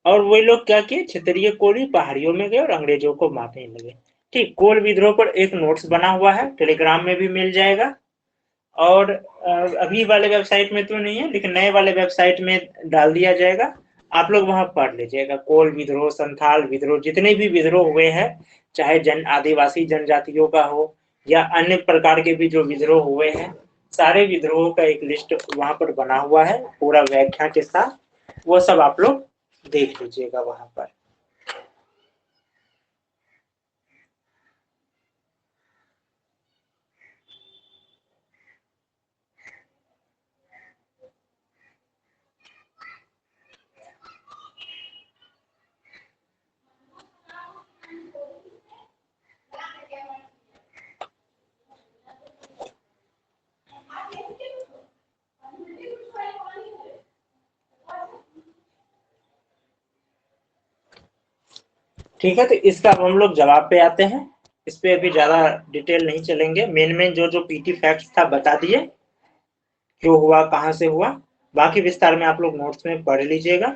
और वही लोग क्या किए? क्षत्रिय कोली पहाड़ियों में गए और अंग्रेजों को मारने लगे, ठीक। कोल विद्रोह पर एक नोट्स बना हुआ है, टेलीग्राम में भी मिल जाएगा। और अभी वाले वेबसाइट में तो नहीं है, लेकिन नए वाले वेबसाइट में डाल दिया जाएगा, आप लोग वहां पढ़ लीजिएगा। कोल विद्रोह, संथाल विद्रोह, जितने भी विद्रोह हुए हैं, चाहे आदिवासी जनजातियों का हो या अन्य प्रकार के भी जो विद्रोह हुए हैं, सारे विद्रोहों का एक लिस्ट वहां पर बना हुआ है पूरा व्याख्या के साथ। वो सब आप लोग देख लीजिएगा वहां पर। ठीक है, तो इसका अब हम लोग जवाब पे आते हैं। इस पे अभी ज्यादा डिटेल नहीं चलेंगे। मेन जो पीटी फैक्ट्स था बता दिए, क्यों हुआ, कहां से हुआ, बाकी विस्तार में आप लोग नोट्स में पढ़ लीजिएगा।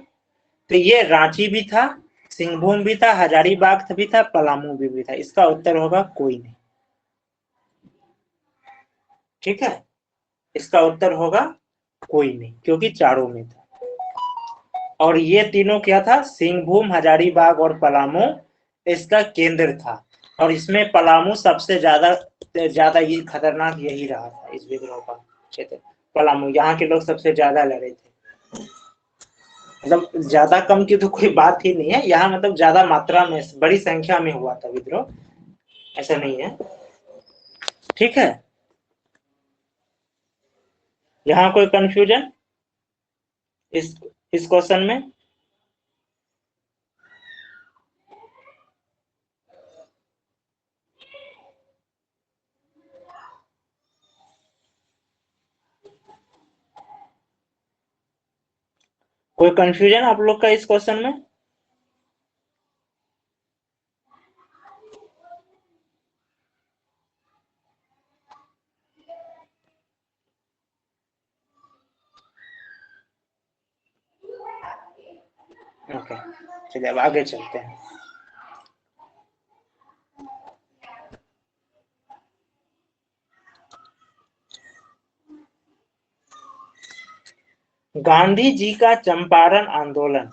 तो ये रांची भी था, सिंहभूम भी था, हजारीबाग भी था, पलामू भी था। इसका उत्तर होगा कोई नहीं। ठीक है, इसका उत्तर होगा कोई नहीं, क्योंकि चारों में था। और ये तीनों क्या था, सिंहभूम, हजारीबाग और पलामू इसका केंद्र था। और इसमें पलामू सबसे ज्यादा ये खतरनाक यही रहा था इस विद्रोह का क्षेत्र। पलामू, यहाँ के लोग सबसे ज्यादा लड़े थे। मतलब ज्यादा कम की तो कोई बात ही नहीं है, यहाँ मतलब ज्यादा मात्रा में, बड़ी संख्या में हुआ था विद्रोह, ऐसा नहीं है। ठीक है, यहाँ कोई कंफ्यूजन इस क्वेश्चन में? कोई कंफ्यूजन आप लोग का इस क्वेश्चन में? ओके, चलिए अब आगे चलते हैं। गांधी जी का चंपारण आंदोलन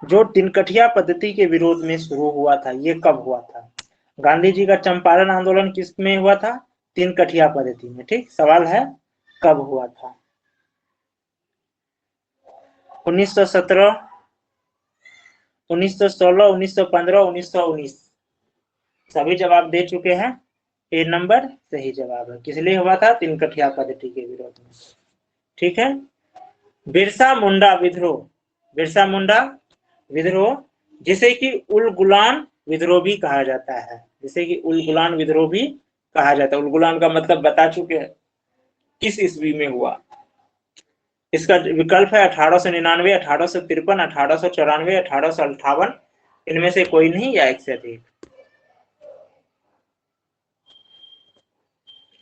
जो तिनकठिया पद्धति के विरोध में शुरू हुआ था, ये कब हुआ था? गांधी जी का चंपारण आंदोलन किस में हुआ था? तिनकठिया पद्धति में। ठीक, सवाल है कब हुआ था? 1917, 1916, 1915, 1919। सभी जवाब दे चुके हैं। ए नंबर सही जवाब है। किस लिए हुआ था? तिनकठिया पद्धति के विरोध में। ठीक है, बिरसा मुंडा विद्रोह, बिरसा मुंडा विद्रोह जिसे कि उलगुलान विद्रोह भी कहा जाता है, जिसे कि उलगुलान विद्रोह भी कहा जाता है। उलगुलान का मतलब बता चुके हैं, किस ईस्वी में हुआ। इसका विकल्प है 1899, 1853, 1894, 1858। इनमें से कोई नहीं या एक से अधिक।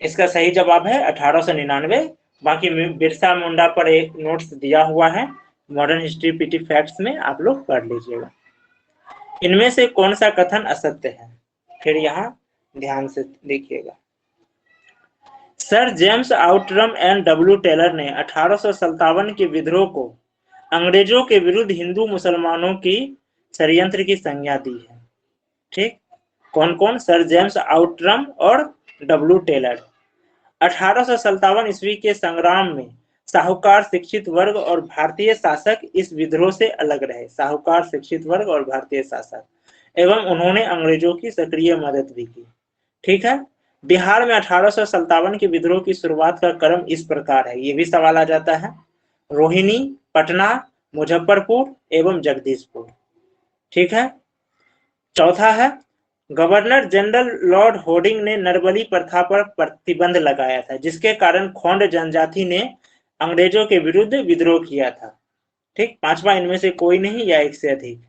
इसका सही जवाब है 1899। बाकी बिरसा मुंडा पर एक नोट्स दिया हुआ है मॉडर्न हिस्ट्री पीटी फैक्ट्स में, आप लोग पढ़ लीजिएगा। इनमें से कौन सा कथन असत्य है? फिर यहाँ ध्यान से देखिएगा। Sir James Outram and W Taylor ने 1857 के विद्रोह को अंग्रेजों के विरुद्ध हिंदू मुसलमानों की षड्यंत्र की संज्ञा दी है। ठीक, कौन कौन? सर जेम्स आउटरम और डब्ल्यू टेलर। 1857 ईस्वी के संग्राम में साहूकार, शिक्षित वर्ग और भारतीय शासक इस विद्रोह से अलग रहे। साहूकार, शिक्षित वर्ग और भारतीय शासक, एवं उन्होंने अंग्रेजों की सक्रिय मदद भी की। ठीक है, बिहार में 1857 के विद्रोह की शुरुआत का क्रम इस प्रकार है, ये भी सवाल आ जाता है। रोहिणी, पटना, मुजफ्फरपुर एवं जगदीशपुर। ठीक है, चौथा है गवर्नर जनरल लॉर्ड होर्डिंग ने नरबली प्रथा पर प्रतिबंध लगाया था, जिसके कारण खोंड जनजाति ने अंग्रेजों के विरुद्ध विद्रोह किया था। ठीक, पांचवा इनमें से कोई नहीं या एक से अधिक।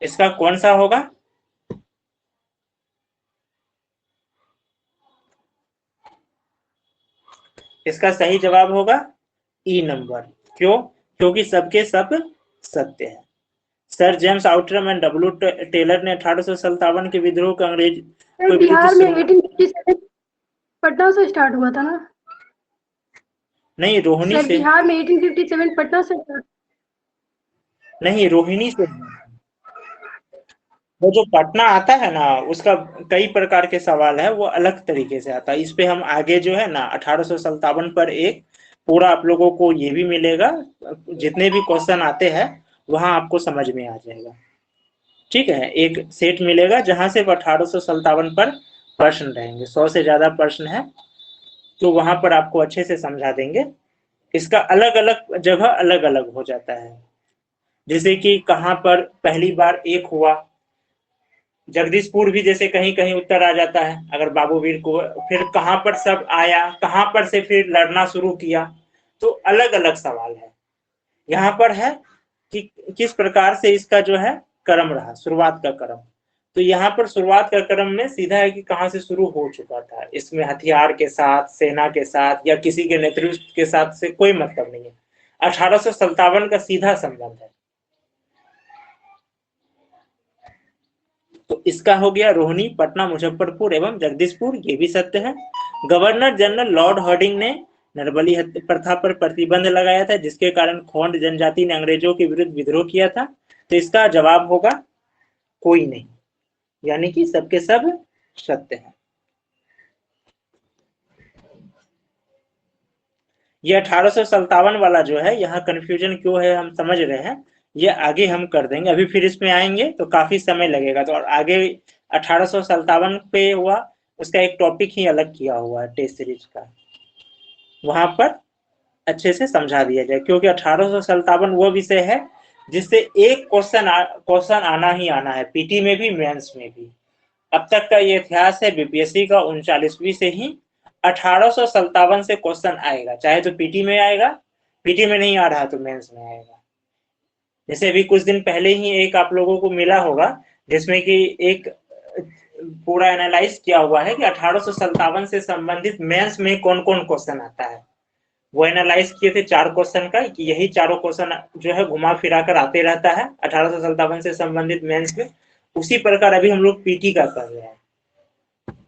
इसका कौन सा होगा? इसका सही जवाब होगा ई नंबर। क्यों? क्योंकि सबके सब सत्य है। Sir James Outram and W Taylor ने 1857 के विद्रोह का अंग्रेज सर बिहार में 1857 पटना से स्टार्ट हुआ था ना? नहीं, रोहिणी सर से। बिहार में 1857 पटना से स्टार्ट। नहीं, रोहिणी से। वो जो पटना आता है ना, उसका कई प्रकार के सवाल है, वो अलग तरीके से आता है। इस पे हम आगे जो है ना 1857 पर एक पूरा आप लोगों को ये भी मिलेगा, जितने भी क्वेश्चन आते हैं वहां आपको समझ में आ जाएगा। ठीक है, एक सेट मिलेगा जहां से 1857 पर प्रश्न रहेंगे, 100 से ज्यादा प्रश्न है, तो वहां पर आपको अच्छे से समझा देंगे। इसका अलग अलग जगह अलग अलग हो जाता है, जैसे कि कहां पर पहली बार एक हुआ, जगदीशपुर भी जैसे कहीं कहीं उत्तर आ जाता है अगर बाबूवीर को, फिर कहां पर सब आया, कहां पर से फिर लड़ना शुरू किया, तो अलग अलग सवाल है। यहाँ पर है कि किस प्रकार से इसका जो है क्रम रहा, शुरुआत का क्रम। तो यहाँ पर शुरुआत का क्रम में सीधा है कि कहां से शुरू हो चुका था। इसमें हथियार के साथ, सेना के साथ या किसी के नेतृत्व के साथ से कोई मतलब नहीं है। 1857 का सीधा संबंध है। तो इसका हो गया रोहिणी, पटना, मुजफ्फरपुर एवं जगदीशपुर, ये भी सत्य है। गवर्नर जनरल लॉर्ड हार्डिंग ने नरबली प्रथा पर प्रतिबंध लगाया था, जिसके कारण खोंड जनजाति ने अंग्रेजों के विरुद्ध विद्रोह किया था। तो इसका जवाब होगा कोई नहीं, यानी कि सबके सब सत्य है। ये 1857 वाला जो है, यहाँ कंफ्यूजन क्यों है हम समझ रहे हैं, ये आगे हम कर देंगे। अभी फिर इसमें आएंगे तो काफी समय लगेगा, तो आगे 1857 पे हुआ, उसका एक टॉपिक ही अलग किया हुआ है टेस्ट सीरीज का, वहां पर अच्छे से समझा दिया जाए, क्योंकि 1857 वो विषय है जिससे एक क्वेश्चन आना ही आना है, पीटी में भी मेंस में भी। अब तक का ये इतिहास है बीपीएससी का, 39वीं से ही 1857 से क्वेश्चन आएगा, चाहे तो पीटी में आएगा, पीटी में नहीं आ रहा तो मेंस में आएगा। जैसे अभी कुछ दिन पहले ही एक आप लोगों को मिला होगा, जिसमें कि एक पूरा एनालाइज किया हुआ है कि 1857 से संबंधित मेंस में कौन कौन क्वेश्चन आता है। वो एनालाइज किए थे 4 क्वेश्चन का, कि यही चारों क्वेश्चन जो है घुमा फिरा कर आते रहता है 1857 से संबंधित मेंस में। उसी प्रकार अभी हम लोग पीटी का कर रहे हैं,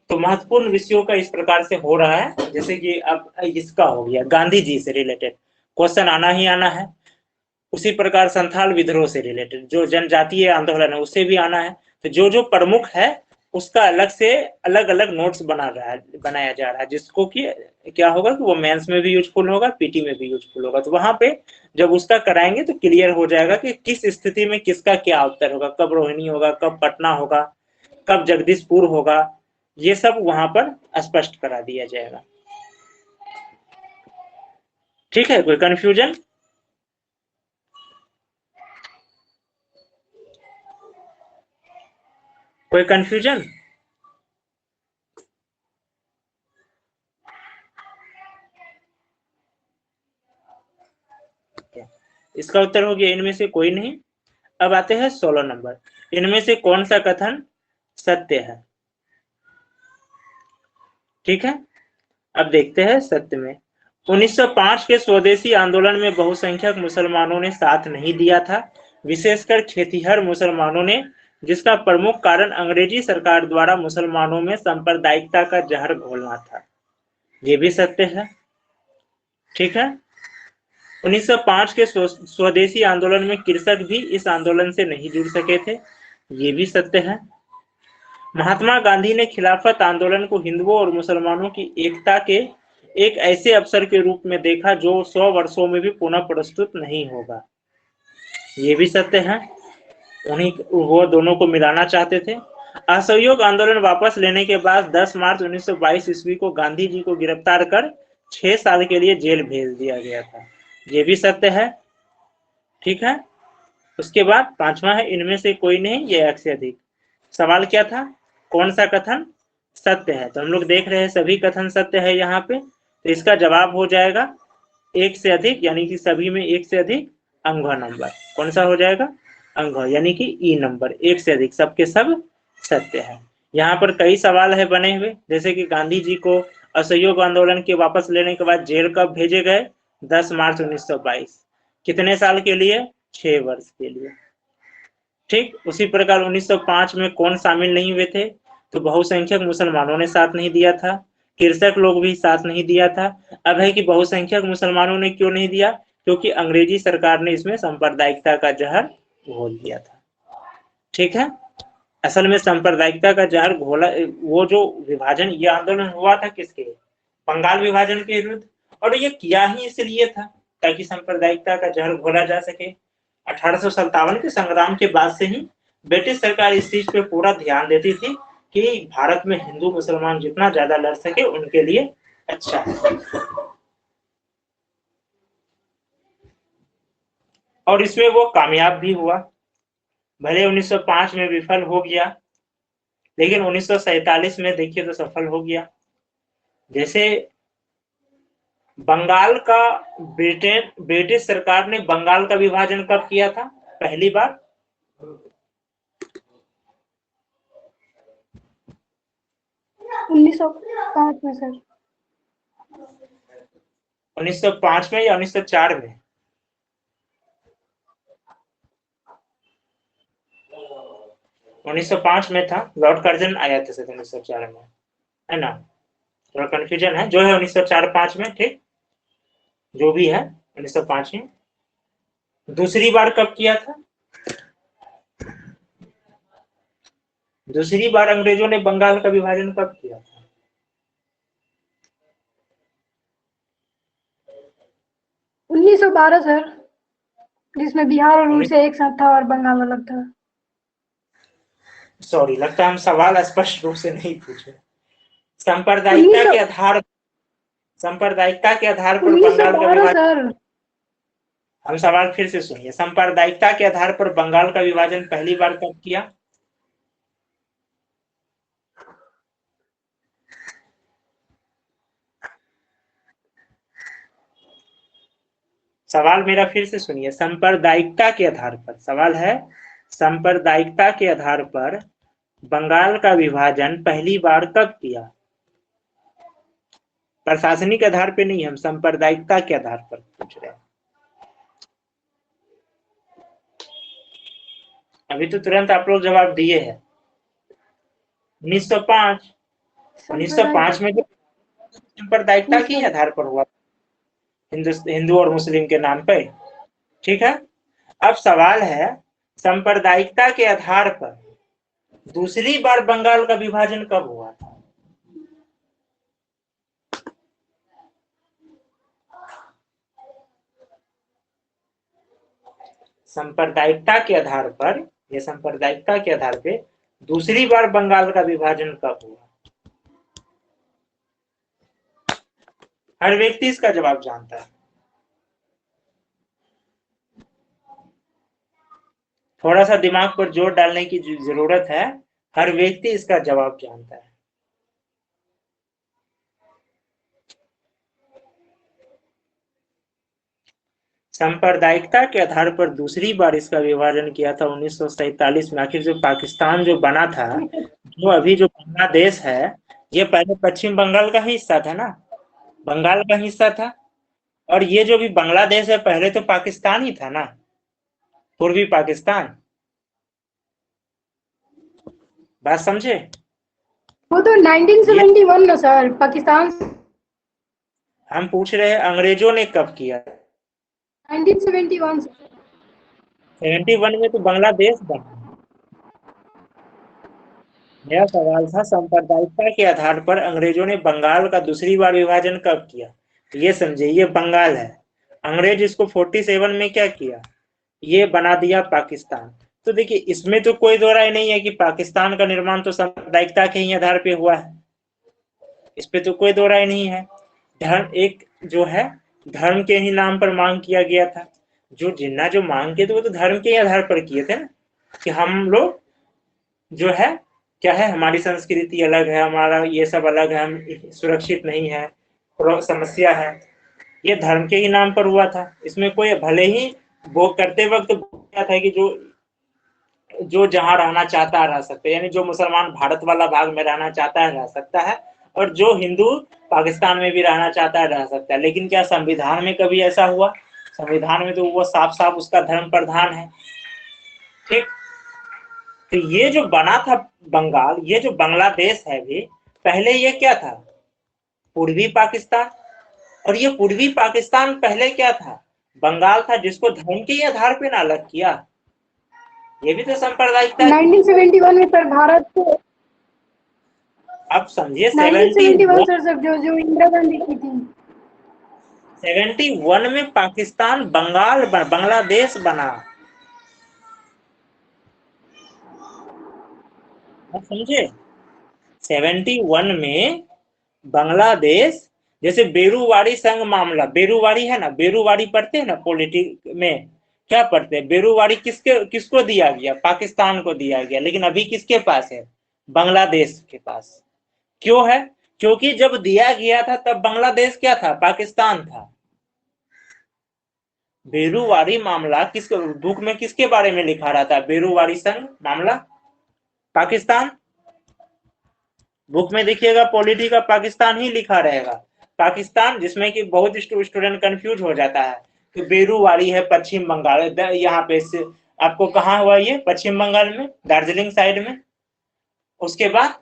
तो महत्वपूर्ण विषयों का इस प्रकार से हो रहा है। जैसे कि अब इसका हो गया गांधी जी से रिलेटेड क्वेश्चन आना ही आना है, उसी प्रकार संथाल विद्रोह से रिलेटेड जो जनजातीय आंदोलन है उससे भी आना है। तो जो जो प्रमुख है उसका अलग से अलग अलग नोट्स बनाया जा रहा है, जिसको कि क्या होगा कि वो मेंस में भी यूजफुल होगा, पीटी में भी यूजफुल होगा। तो वहां पे जब उसका कराएंगे तो क्लियर हो जाएगा कि किस स्थिति में किसका क्या उत्तर होगा, कब रोहिणी होगा, कब पटना होगा, कब जगदीशपुर होगा, ये सब वहां पर स्पष्ट करा दिया जाएगा। ठीक है, कोई कंफ्यूजन? कोई कंफ्यूजन? इसका उत्तर हो गया इनमें से कोई नहीं। अब आते हैं 16 नंबर, इनमें से कौन सा कथन सत्य है? ठीक है, अब देखते हैं सत्य में। 1905 के स्वदेशी आंदोलन में बहुसंख्यक मुसलमानों ने साथ नहीं दिया था, विशेषकर खेतिहर मुसलमानों ने, जिसका प्रमुख कारण अंग्रेजी सरकार द्वारा मुसलमानों में सांप्रदायिकता का जहर घोलना था। ये भी सत्य है। ठीक है, 1905 के स्वदेशी आंदोलन में कृषक भी इस आंदोलन से नहीं जुड़ सके थे। ये भी सत्य है। महात्मा गांधी ने खिलाफत आंदोलन को हिंदुओं और मुसलमानों की एकता के एक ऐसे अवसर के रूप में देखा जो 100 वर्षों में भी पुनः प्रस्तुत नहीं होगा। ये भी सत्य है, उन्हीं वो दोनों को मिलाना चाहते थे। असहयोग आंदोलन वापस लेने के बाद 10 मार्च 1922 ईस्वी को गांधी जी को गिरफ्तार कर 6 साल के लिए जेल भेज दिया गया था। ये भी सत्य है। ठीक है, उसके बाद 5वां है इनमें से कोई नहीं, ये एक से अधिक। सवाल क्या था, कौन सा कथन सत्य है? तो हम लोग देख रहे हैं सभी कथन सत्य है यहाँ पे, तो इसका जवाब हो जाएगा एक से अधिक, यानी कि सभी में एक से अधिक अंग नंबर। कौन सा हो जाएगा? अंग, यानी कि ई नंबर, एक से अधिक, सबके सब सत्य है। यहाँ पर कई सवाल है बने हुए, जैसे कि गांधी जी को असहयोग आंदोलन के वापस लेने के बाद जेल कब भेजे गए? 10 मार्च 1922। कितने साल के लिए? 6 वर्ष के लिए। ठीक उसी प्रकार 1905 में कौन शामिल नहीं हुए थे? तो बहुसंख्यक मुसलमानों ने साथ नहीं दिया था, कृषक लोग भी साथ नहीं दिया था। अब है कि बहुसंख्यक मुसलमानों ने क्यों नहीं दिया? क्योंकि अंग्रेजी सरकार ने इसमें सांप्रदायिकता का जहर घोल दिया था। ठीक है, असल में सांप्रदायिकता का जहर घोला, वो जो विभाजन, ये आंदोलन हुआ था किसके? बंगाल विभाजन के विरुद्ध, और ये किया ही इसलिए था ताकि सांप्रदायिकता का जहर घोला जा सके। 1857 के संग्राम के बाद से ही ब्रिटिश सरकार इस चीज पे पूरा ध्यान देती थी कि भारत में हिंदू मुसलमान जितना ज्यादा लड़ सके उनके लिए अच्छा है, और इसमें वो कामयाब भी हुआ। भले 1905 में विफल हो गया, लेकिन 1947 में देखिए तो सफल हो गया। जैसे बंगाल का ब्रिटिश सरकार ने बंगाल का विभाजन कब किया था पहली बार? 1905 में सर। 1905 में या 1904 में? 1905 में था, लॉर्ड कर्जन आया था 1904 में, है ना, थोड़ा कंफ्यूजन है, जो है 1904-5 में, ठीक, जो भी है 1905 में। दूसरी बार कब किया था? दूसरी बार अंग्रेजों ने बंगाल का विभाजन कब किया था? 1912 सर, जिसमें बिहार और उड़ीसा एक साथ था और बंगाल अलग था। सॉरी, लगता है हम सवाल स्पष्ट रूप से नहीं पूछे। सांप्रदायिकता के आधार पर बंगाल का विभाजन, सर, हम सवाल फिर से सुनिए, सांप्रदायिकता के आधार पर बंगाल का विभाजन पहली बार कब किया? सवाल मेरा फिर से सुनिए, सांप्रदायिकता के आधार पर, सवाल है सांप्रदायिकता के आधार पर बंगाल का विभाजन पहली बार कब किया? प्रशासनिक आधार पे नहीं, हम सांप्रदायिकता के आधार पर पूछ रहे हैं। अभी तो तुरंत आप लोग जवाब दिए हैं, 1905। 1905 में जो सांप्रदायिकता के आधार पर हुआ, हिंदू और मुस्लिम के नाम पे, ठीक है। अब सवाल है, सांप्रदायिकता के आधार पर दूसरी बार बंगाल का विभाजन कब हुआ था? सांप्रदायिकता के आधार पर, यह सांप्रदायिकता के आधार पे दूसरी बार बंगाल का विभाजन कब हुआ? हर व्यक्ति इसका जवाब जानता है, थोड़ा सा दिमाग पर जोर डालने की जरूरत है, हर व्यक्ति इसका जवाब जानता है। सांप्रदायिकता के आधार पर दूसरी बार इसका विभाजन किया था 1947 में। आखिर जो पाकिस्तान जो बना था, जो अभी जो बांग्लादेश है, ये पहले पश्चिम बंगाल का हिस्सा था ना, बंगाल का हिस्सा था, और ये जो भी बांग्लादेश है पहले तो पाकिस्तान ही था ना, पूर्वी पाकिस्तान। बात समझे? वो तो 1971 में सर, पाकिस्तान। हम पूछ रहे हैं अंग्रेजों ने कब किया? 1971 से। 71 में तो बांग्लादेश बना। मेरा सवाल था, सांप्रदायिकता के आधार पर अंग्रेजों ने बंगाल का दूसरी बार विभाजन कब किया? ये समझे, ये बंगाल है, अंग्रेज इसको 47 में क्या किया, ये बना दिया पाकिस्तान। तो देखिए, इसमें तो कोई दो राय नहीं है कि पाकिस्तान का निर्माण तो सांप्रदायिकता के ही आधार पे हुआ है, इस पे तो कोई दो राय नहीं है। धर्म एक जो है, धर्म के ही नाम पर मांग किया गया था, जो जिन्ना जो मांग किए थे वो तो धर्म के ही आधार पर किए थे ना, कि हम लोग जो है क्या है, हमारी संस्कृति अलग है, हमारा ये सब अलग है, हम सुरक्षित नहीं है, समस्या है, ये धर्म के ही नाम पर हुआ था। इसमें कोई भले ही वो करते वक्त क्या था कि जो जहां रहना चाहता है रह सकता है, यानी जो मुसलमान भारत वाला भाग में रहना चाहता है रह सकता है, और जो हिंदू पाकिस्तान में भी रहना चाहता है रह सकता है। लेकिन क्या संविधान में कभी ऐसा हुआ? संविधान में तो वो साफ साफ उसका धर्म प्रधान है, ठीक। तो ये जो बना था बंगाल, ये जो बांग्लादेश है भी, पहले ये क्या था? पूर्वी पाकिस्तान। और ये पूर्वी पाकिस्तान पहले क्या था? बंगाल था, जिसको धर्म के आधार पे ना अलग किया। ये भी तो सांप्रदायिकता 1971 में सर भारत को, अब समझिए 1971 सर, सब जो इंदिरा गांधी की थी। 71 में पाकिस्तान बांग्लादेश बना, समझे? 71 में बांग्लादेश, जैसे बेरूवाड़ी संघ मामला, बेरूवाड़ी है ना, बेरूवाड़ी पढ़ते हैं ना पॉलिटिक्स में, क्या पढ़ते हैं? बेरूवाड़ी किसको दिया गया? पाकिस्तान को दिया गया, लेकिन अभी किसके पास है? बांग्लादेश के पास। क्यों है? क्योंकि जब दिया गया था तब बांग्लादेश क्या था? पाकिस्तान था। बेरूवाड़ी मामला किस बुक में किसके बारे में लिखा रहा था? बेरूवाड़ी संघ मामला पाकिस्तान। बुक में देखिएगा पॉलिटी का पाकिस्तान ही लिखा रहेगा, पाकिस्तान, जिसमें कि बहुत स्टूडेंट कंफ्यूज हो जाता है कि बेरूवाड़ी है पश्चिम बंगाल, यहाँ पे आपको कहाँ हुआ ये? पश्चिम बंगाल में, दार्जिलिंग साइड में। उसके बाद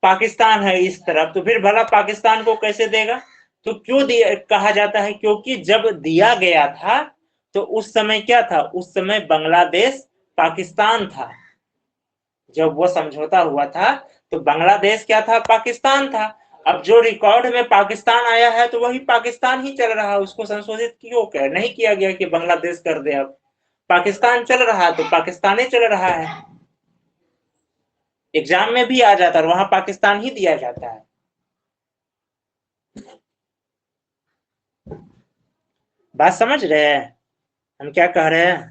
पाकिस्तान है इस तरफ, तो फिर भला पाकिस्तान को कैसे देगा? तो क्यों दिया कहा जाता है? क्योंकि जब दिया गया था तो उस समय क्या था? उस समय बांग्लादेश पाकिस्तान था। जब वो समझौता हुआ था तो बांग्लादेश क्या था? पाकिस्तान था। अब जो रिकॉर्ड में पाकिस्तान आया है तो वही पाकिस्तान ही चल रहा है, उसको संशोधित क्यों नहीं किया गया कि बांग्लादेश कर दे। अब पाकिस्तान चल रहा है तो पाकिस्तान ही चल रहा है। एग्जाम में भी आ जाता है और वहां पाकिस्तान ही दिया जाता है। बात समझ रहे हैं हम क्या कह रहे हैं?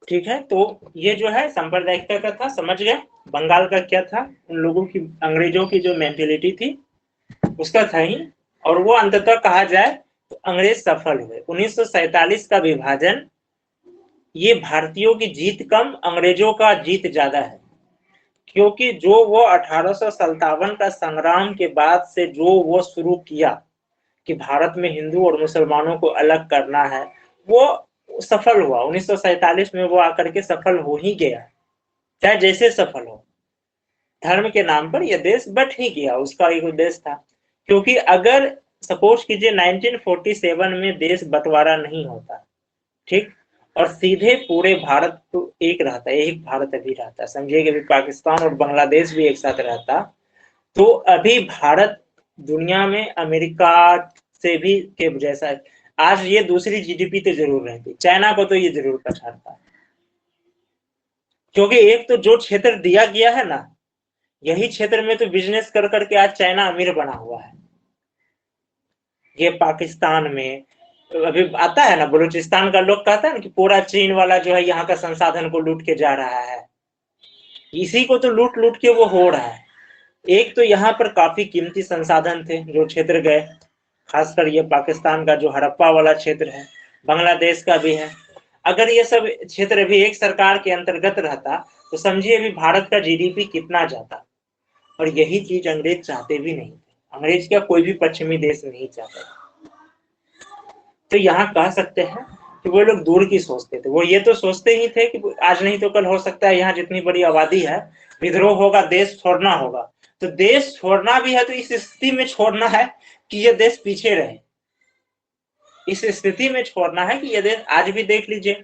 ठीक है, तो ये जो है सांप्रदायिकता का था, समझ गए। बंगाल का क्या था? उन लोगों की, अंग्रेजों की जो मेंटेलिटी थी उसका था ही। और वो अंततः कहा जाए तो अंग्रेज सफल हुए। 1947 का विभाजन, ये भारतीयों की जीत कम, अंग्रेजों का जीत ज्यादा है। क्योंकि जो वो 1857 का संग्राम के बाद से जो वो शुरू किया कि भारत में हिंदू और मुसलमानों को अलग करना है, वो सफल हुआ। 1947 में वो आकर के सफल हो ही गया, चाहे जैसे सफल हो। धर्म के नाम पर यह देश बट ही गया, उसका एक उद्देश्य था। क्योंकि अगर सपोज कीजिए 1947 में देश बंटवारा नहीं होता, ठीक, और सीधे पूरे भारत तो एक रहता, एक भारत अभी रहता, समझिए कि अभी पाकिस्तान और बांग्लादेश भी एक साथ रहता, तो अभी भारत दुनिया में अमेरिका से भी के जैसा है। आज ये दूसरी जीडीपी तो जरूर रहती, चाइना को तो ये जरूर पछाड़ता। क्योंकि एक तो जो क्षेत्र दिया गया है ना, यही क्षेत्र में तो बिजनेस कर करके आज चाइना अमीर बना हुआ है। ये पाकिस्तान में अभी आता है ना, बलूचिस्तान का लोग कहता है ना कि पूरा चीन वाला जो है यहाँ का संसाधन को लूट के जा रहा है। इसी को तो लूट लूट के वो हो रहा है। एक तो यहाँ पर काफी कीमती संसाधन थे जो क्षेत्र गए, खासकर ये पाकिस्तान का जो हड़प्पा वाला क्षेत्र है, बांग्लादेश का भी है। अगर ये सब क्षेत्र भी एक सरकार के अंतर्गत रहता तो समझिए अभी भारत का जीडीपी कितना जाता। और यही चीज अंग्रेज चाहते भी नहीं थे। अंग्रेज क्या, कोई भी पश्चिमी देश नहीं चाहता। तो यहाँ कह सकते हैं कि वो लोग दूर की सोचते थे। वो ये तो सोचते ही थे कि आज नहीं तो कल हो सकता है यहाँ जितनी बड़ी आबादी है, विद्रोह होगा, देश छोड़ना होगा। तो देश छोड़ना भी है तो इस स्थिति में छोड़ना है कि ये देश पीछे रहे। इस स्थिति में छोड़ना है कि ये देश, आज भी देख लीजिए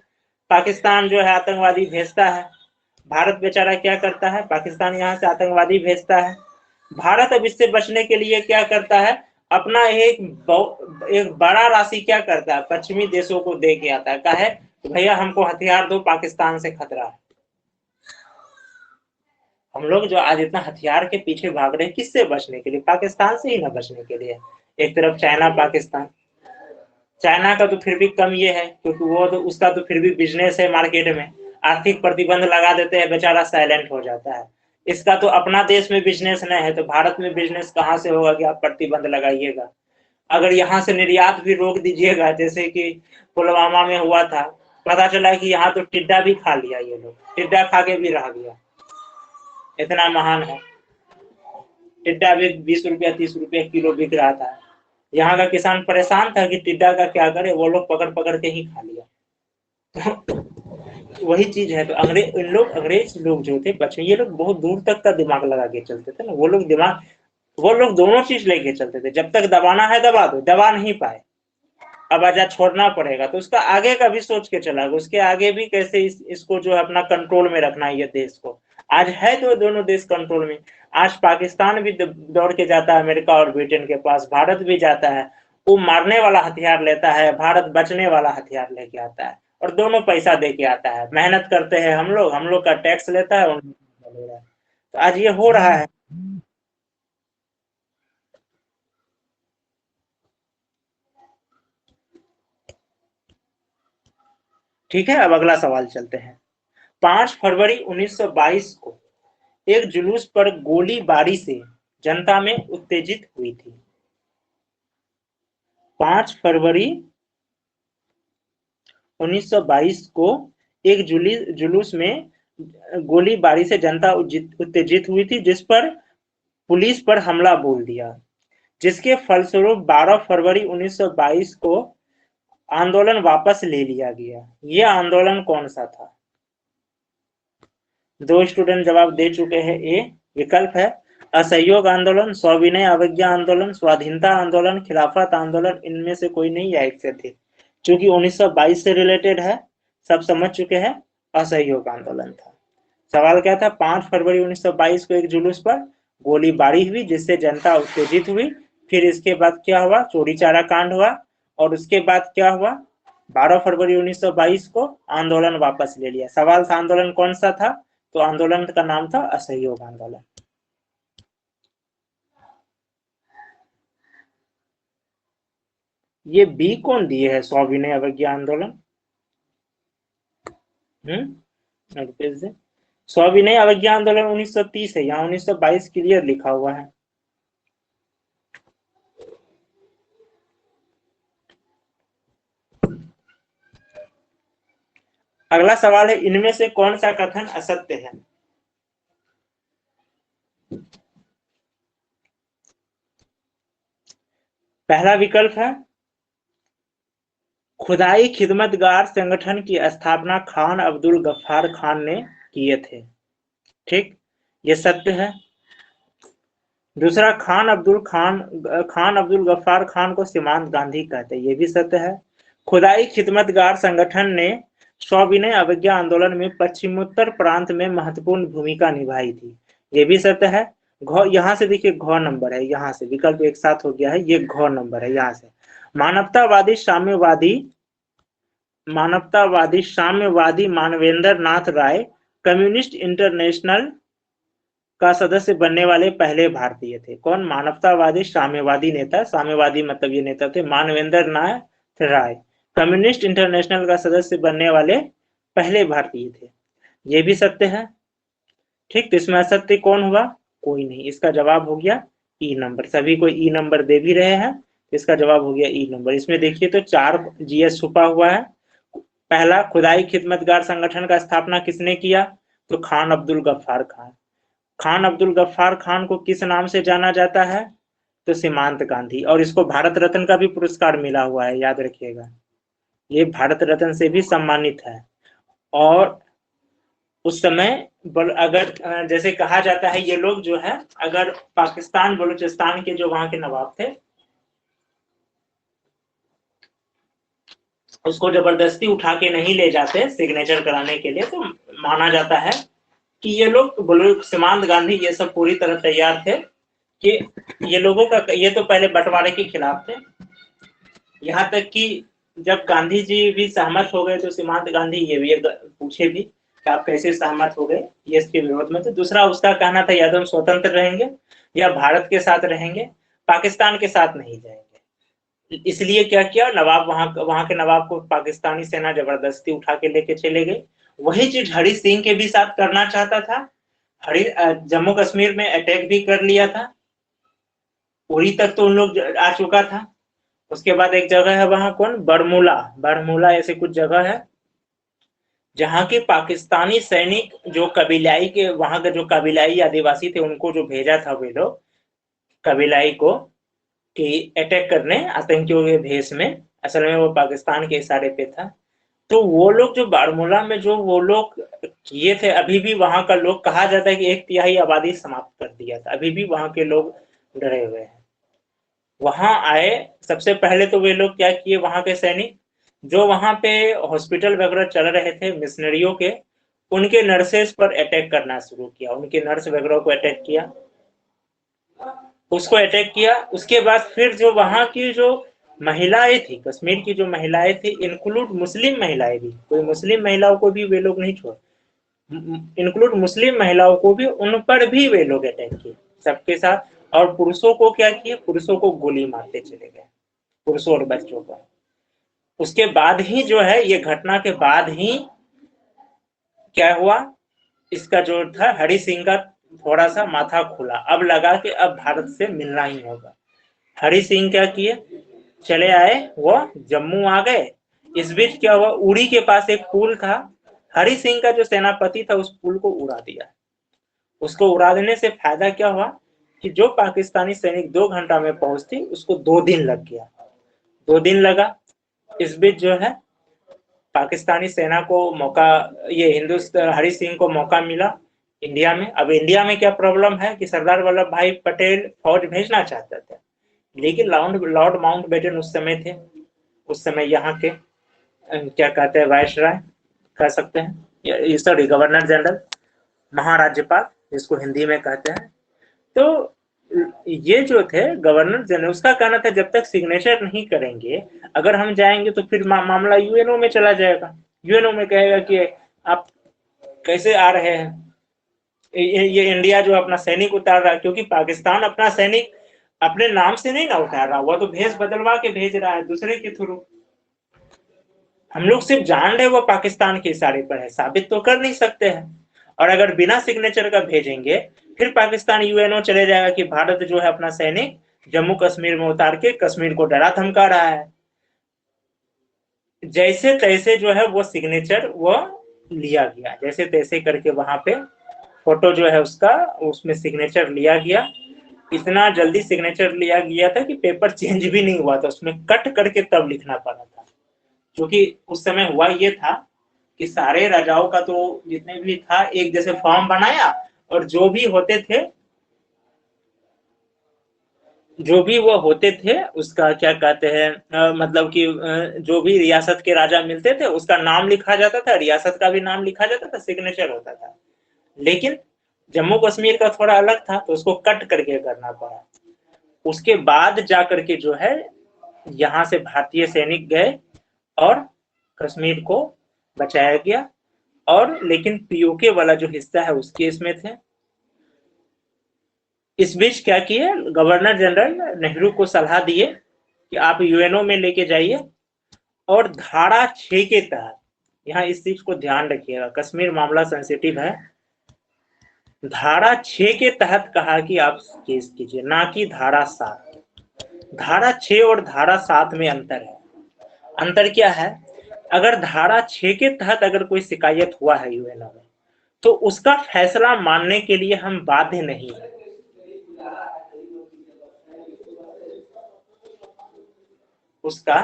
पाकिस्तान जो है आतंकवादी भेजता है, भारत बेचारा क्या करता है? पाकिस्तान यहाँ से आतंकवादी भेजता है। भारत अब इससे बचने के लिए क्या करता है? अपना एक बड़ा राशि क्या करता है? पश्चिमी देशों को दे के आता है, कहे भैया हमको हथियार दो, पाकिस्तान से खतरा है। हम लोग जो आज इतना हथियार के पीछे भाग रहे हैं, किससे बचने के लिए? पाकिस्तान से ही ना बचने के लिए। एक तरफ चाइना, पाकिस्तान, चाइना का तो फिर भी कम ये है क्योंकि वो तो उसका तो फिर भी बिजनेस है मार्केट में, आर्थिक प्रतिबंध लगा देते हैं, बेचारा साइलेंट हो जाता है। इसका तो अपना देश में बिजनेस नहीं है, तो भारत में बिजनेस कहाँ से होगा कि आप प्रतिबंध लगाइएगा? अगर यहाँ से निर्यात भी रोक दीजिएगा, जैसे कि पुलवामा में हुआ था, पता चला कि यहाँ तो टिड्डा भी खा लिया, ये लोग टिड्डा खा के भी रह गया, इतना महान है। टिड्डा भी 20 रुपया 30 रुपया किलो बिक रहा था। यहाँ का किसान परेशान था कि टिड्डा का क्या करे, वो लोग पकड़ पकड़ के ही खा लिया। तो वही चीज है। तो अंग्रेज लोग जो थे बच्चे, ये लोग बहुत दूर तक का दिमाग लगा के चलते थे ना। वो लोग दोनों चीज लेके चलते थे। जब तक दबाना है दबा दो, दबा नहीं पाए, अब आजाद छोड़ना पड़ेगा तो उसका आगे का भी सोच के चला, उसके आगे भी कैसे इसको जो है अपना कंट्रोल में रखना है ये देश को। आज है तो दोनों देश कंट्रोल में। आज पाकिस्तान भी दौड़ के जाता है अमेरिका और ब्रिटेन के पास, भारत भी जाता है, वो मारने वाला हथियार लेता है, भारत बचने वाला हथियार लेके आता है, और दोनों पैसा दे के आता है। मेहनत करते हैं हम लोग का टैक्स लेता है, उन लोग ले रहा है। तो आज ये हो रहा है। ठीक है, अब अगला सवाल चलते हैं। 5 फरवरी 1922 को एक जुलूस पर गोलीबारी से जनता में उत्तेजित हुई थी। 5 फरवरी 1922 को एक जुलूस में गोलीबारी से जनता उत्तेजित हुई थी, जिस पर पुलिस पर हमला बोल दिया, जिसके फलस्वरूप 12 फरवरी 1922 को आंदोलन वापस ले लिया गया। यह आंदोलन कौन सा था? 2 स्टूडेंट जवाब दे चुके हैं। ए विकल्प है असहयोग आंदोलन, सविनय अवज्ञा आंदोलन, स्वाधीनता आंदोलन, खिलाफत आंदोलन। इनमें से कोई नहीं, या एक से थे। चूंकि 1922 से रिलेटेड है, सब समझ चुके हैं, असहयोग आंदोलन था। सवाल क्या था? 5 फरवरी 1922 को एक जुलूस पर गोलीबारी हुई, जिससे जनता उत्तेजित हुई। फिर इसके बाद क्या हुआ? चोरी चारा कांड हुआ। और उसके बाद क्या हुआ? 12 फरवरी 1922 को आंदोलन वापस ले लिया। सवाल था आंदोलन कौन सा था? तो आंदोलन का नाम था असहयोग आंदोलन। ये बी कौन दिए है? सविनय अवज्ञा आंदोलन। सविनय अवज्ञा आंदोलन 1930 है, यहाँ 1922 क्लियर लिखा हुआ है। अगला सवाल है, इनमें से कौन सा कथन असत्य है? पहला विकल्प है खुदाई खिदमतगार संगठन की स्थापना खान अब्दुल गफ्फार खान ने किए थे। ठीक, ये सत्य है। दूसरा, खान अब्दुल गफ्फार खान को सीमांत गांधी कहते हैं, ये भी सत्य है। खुदाई खिदमतगार संगठन ने सविनय अवज्ञा आंदोलन में पश्चिमोत्तर प्रांत में महत्वपूर्ण भूमिका निभाई थी, ये भी सत्य है। यहाँ से देखिए घ नंबर है, यहाँ से विकल्प एक साथ हो गया है, ये घ नंबर है। यहाँ से मानवतावादी साम्यवादी मानवेंद्र नाथ राय कम्युनिस्ट इंटरनेशनल का सदस्य बनने वाले पहले भारतीय थे। कौन? मानवतावादी साम्यवादी नेता, साम्यवादी मतलब ये नेता थे मानवेंद्र नाथ राय, कम्युनिस्ट इंटरनेशनल का सदस्य बनने वाले पहले भारतीय थे, ये भी सत्य है। ठीक, तो इसमें असत्य कौन हुआ? कोई नहीं। इसका जवाब हो गया ई नंबर। सभी को ई नंबर दे भी रहे हैं, इसका जवाब हो गया ई नंबर। इसमें देखिए तो 4 जीएस छुपा हुआ है। पहला, खुदाई खिदमतगार संगठन का स्थापना किसने किया? तो खान अब्दुल गफ्फार खान। खान अब्दुल गफ्फार खान को किस नाम से जाना जाता है? तो सीमांत गांधी। और इसको भारत रत्न का भी पुरस्कार मिला हुआ है, याद रखिएगा, ये भारत रत्न से भी सम्मानित है। और उस समय अगर जैसे कहा जाता है, ये लोग जो है अगर पाकिस्तान बलूचिस्तान के जो वहां के नवाब थे, उसको जबरदस्ती उठा के नहीं ले जाते सिग्नेचर कराने के लिए, तो माना जाता है कि ये लोग सीमांत गांधी ये सब पूरी तरह तैयार थे कि ये लोगों का, ये तो पहले बंटवारे के खिलाफ थे। यहाँ तक कि जब गांधी जी भी सहमत हो गए तो सीमांत गांधी ये भी पूछे भी कि आप कैसे सहमत हो गए, ये इसके विरोध में थे। दूसरा, उसका कहना था या तो हम स्वतंत्र रहेंगे या भारत के साथ रहेंगे, पाकिस्तान के साथ नहीं जाएंगे। इसलिए क्या किया, नवाब वहां के नवाब को पाकिस्तानी सेना जबरदस्ती उठा के लेके चले गए। वही चीज हरि सिंह के भी साथ करना चाहता था। जम्मू कश्मीर में अटैक भी कर लिया था, उरी तक तो उन लोग आ चुका था। उसके बाद एक जगह है वहां, कौन? बरमूला ऐसे कुछ जगह है जहां के पाकिस्तानी सैनिक जो कबीलाई के, वहां के जो कबीलाई आदिवासी थे, उनको जो भेजा था वे लोग कबीलाई को कि अटैक करने आतंकियों के भेष में, असल में वो पाकिस्तान के इशारे पे था। तो वो लोग जो बारमूला में जो वो लोग किए थे, अभी भी वहां का लोग, कहा जाता है कि 1/3 आबादी समाप्त कर दिया था। अभी भी वहां के लोग डरे हुए हैं। वहां आए, सबसे पहले तो वे लोग क्या किए, वहां के सैनिक जो वहां पे हॉस्पिटल वगैरह चल रहे थे मिशनरियों के, उनके नर्सेस पर अटैक करना शुरू किया, उनके नर्स वगैरह को अटैक किया, उसको अटैक किया। उसके बाद फिर जो वहां की जो महिलाएं थी, कश्मीर की जो महिलाएं थी, इंक्लूड मुस्लिम महिलाएं भी, कोई मुस्लिम महिलाओं को भी वे लोग नहीं छोड़, इंक्लूड मुस्लिम महिलाओं को भी, उन पर भी वे लोग अटैक किए सबके साथ। और पुरुषों को क्या किए? पुरुषों को गोली मारते चले गए, पुरुषों और बच्चों को। उसके बाद ही जो है, ये घटना के बाद ही क्या हुआ, इसका जो था हरि सिंह का थोड़ा सा माथा खुला, अब लगा कि अब भारत से मिलना ही होगा। हरि सिंह क्या किए, चले आए, वो जम्मू आ गए। इस बीच क्या हुआ, उड़ी के पास एक पुल था, हरि सिंह का जो सेनापति था उस पुल को उड़ा दिया। उसको उड़ा देने से फायदा क्या हुआ कि जो पाकिस्तानी सैनिक 2 घंटा में पहुंचती उसको 2 दिन लग गया, 2 दिन लगा। इस बीच जो है पाकिस्तानी सेना को मौका, ये हिंदुस्तान हरि सिंह को मौका मिला इंडिया में। अब इंडिया में क्या प्रॉब्लम है कि सरदार वल्लभ भाई पटेल फौज भेजना चाहते थे, लेकिन लॉर्ड माउंटबेटन उस समय थे, उस समय यहाँ के क्या कहते हैं वायसराय कह सकते हैं, सॉरी गवर्नर जनरल, महाराज्यपाल जिसको हिंदी में कहते हैं। तो ये जो थे गवर्नर जनरल, उसका कहना था जब तक सिग्नेचर नहीं करेंगे, अगर हम जाएंगे तो फिर मामला यूएनओ में चला जाएगा, यूएनओ में कहेगा कि आप कैसे आ रहे हैं, ये इंडिया जो अपना सैनिक उतार रहा है, क्योंकि पाकिस्तान अपना सैनिक अपने नाम से नहीं ना उतार रहा, वो तो भेष बदलवा के भेज रहा है दूसरे के थ्रू। हम लोग सिर्फ जान रहे वो पाकिस्तान के इशारे पर है, साबित तो कर नहीं सकते हैं। और अगर बिना सिग्नेचर का भेजेंगे फिर पाकिस्तान यूएनओ चले जाएगा कि भारत जो है अपना सैनिक जम्मू कश्मीर में उतार के कश्मीर को डरा धमका रहा है। जैसे तैसे जो है वो सिग्नेचर वो लिया गया, जैसे तैसे करके वहां पे फोटो जो है उसका, उसमें सिग्नेचर लिया गया। इतना जल्दी सिग्नेचर लिया गया था कि पेपर चेंज भी नहीं हुआ था, उसमें कट करके तब लिखना पड़ा था। क्योंकि उस समय हुआ ये था कि सारे राजाओं का तो जितने भी था एक जैसे फॉर्म बनाया, और जो भी होते थे, जो भी वो होते थे उसका क्या कहते हैं मतलब कि जो भी रियासत के राजा मिलते थे उसका नाम लिखा जाता था, रियासत का भी नाम लिखा जाता था, सिग्नेचर होता था। लेकिन जम्मू कश्मीर का थोड़ा अलग था तो उसको कट करके करना पड़ा। उसके बाद जा करके जो है यहाँ से भारतीय सैनिक गए और कश्मीर को बचाया गया। और लेकिन पीओके वाला जो हिस्सा है उसके इसमें थे। इस बीच क्या किए, गवर्नर जनरल नेहरू को सलाह दिए कि आप यूएनओ में लेके जाइए, और धारा 6 के तहत, यहाँ इस चीज को ध्यान रखिएगा, कश्मीर मामला सेंसिटिव है, धारा 6 के तहत कहा कि आप केस कीजिए, ना कि धारा 7। धारा 6 और धारा 7 में अंतर है। अंतर क्या है, अगर धारा 6 के तहत अगर कोई शिकायत हुआ है यूएनओ में तो उसका फैसला मानने के लिए हम बाध्य नहीं है। उसका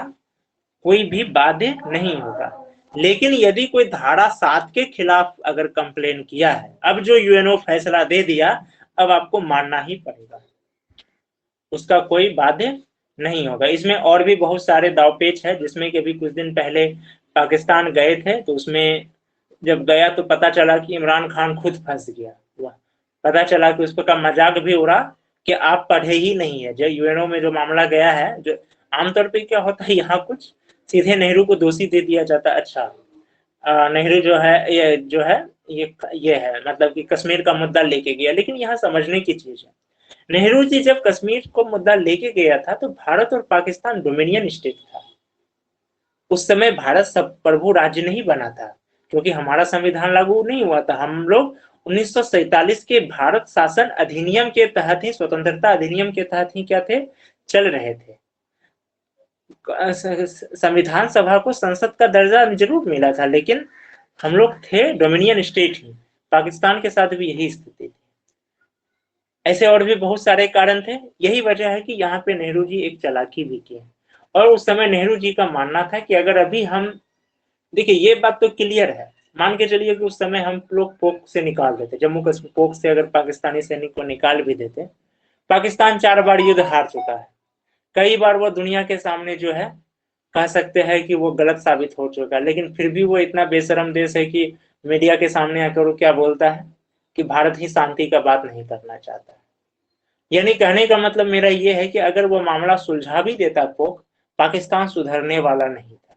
कोई भी बाध्य नहीं होगा। लेकिन यदि कोई धारा 7 के खिलाफ अगर कंप्लेन किया है, अब जो यूएनओ फैसला दे दिया, अब आपको मानना ही पड़ेगा, उसका कोई बाध्य नहीं होगा। इसमें और भी बहुत सारे दावपेच है, जिसमें कि अभी कुछ दिन पहले पाकिस्तान गए थे तो उसमें जब गया तो पता चला कि इमरान खान खुद फंस गया। पता चला कि उस पर का मजाक भी उड़ा कि आप पढ़े ही नहीं है, जो यूएनओ में जो मामला गया है, जो आमतौर पे क्या होता है यहाँ कुछ सीधे नेहरू को दोषी दे दिया जाता है। अच्छा नेहरू जो है ये है मतलब कि कश्मीर का मुद्दा लेके गया, लेकिन यहाँ समझने की चीज है, नेहरू जी जब कश्मीर को मुद्दा लेके गया था तो भारत और पाकिस्तान डोमिनियन स्टेट था। उस समय भारत सब प्रभु राज्य नहीं बना था, क्योंकि हमारा संविधान लागू नहीं हुआ था। हम लोग 1947 के भारत शासन अधिनियम के तहत ही, स्वतंत्रता अधिनियम के तहत ही क्या थे, चल रहे थे। संविधान सभा को संसद का दर्जा जरूर मिला था, लेकिन हम लोग थे डोमिनियन स्टेट ही। पाकिस्तान के साथ भी यही स्थिति थी। ऐसे और भी बहुत सारे कारण थे। यही वजह है कि यहाँ पे नेहरू जी एक चालाकी भी की। और उस समय नेहरू जी का मानना था कि अगर अभी हम, देखिए ये बात तो क्लियर है, मान के चलिए कि उस समय हम लोग पोक से निकाल देते, जम्मू कश्मीर पोक से अगर पाकिस्तानी सैनिक को निकाल भी देते, पाकिस्तान 4 बार युद्ध हार चुका है, कई बार वो दुनिया के सामने जो है कह सकते हैं कि वो गलत साबित हो चुका है, लेकिन फिर भी वो इतना बेशरम देश है कि मीडिया के सामने आकर वो क्या बोलता है कि भारत ही शांति का बात नहीं करना चाहता है। यानी कहने का मतलब मेरा ये है कि अगर वो मामला सुलझा भी देता तो पाकिस्तान सुधरने वाला नहीं था,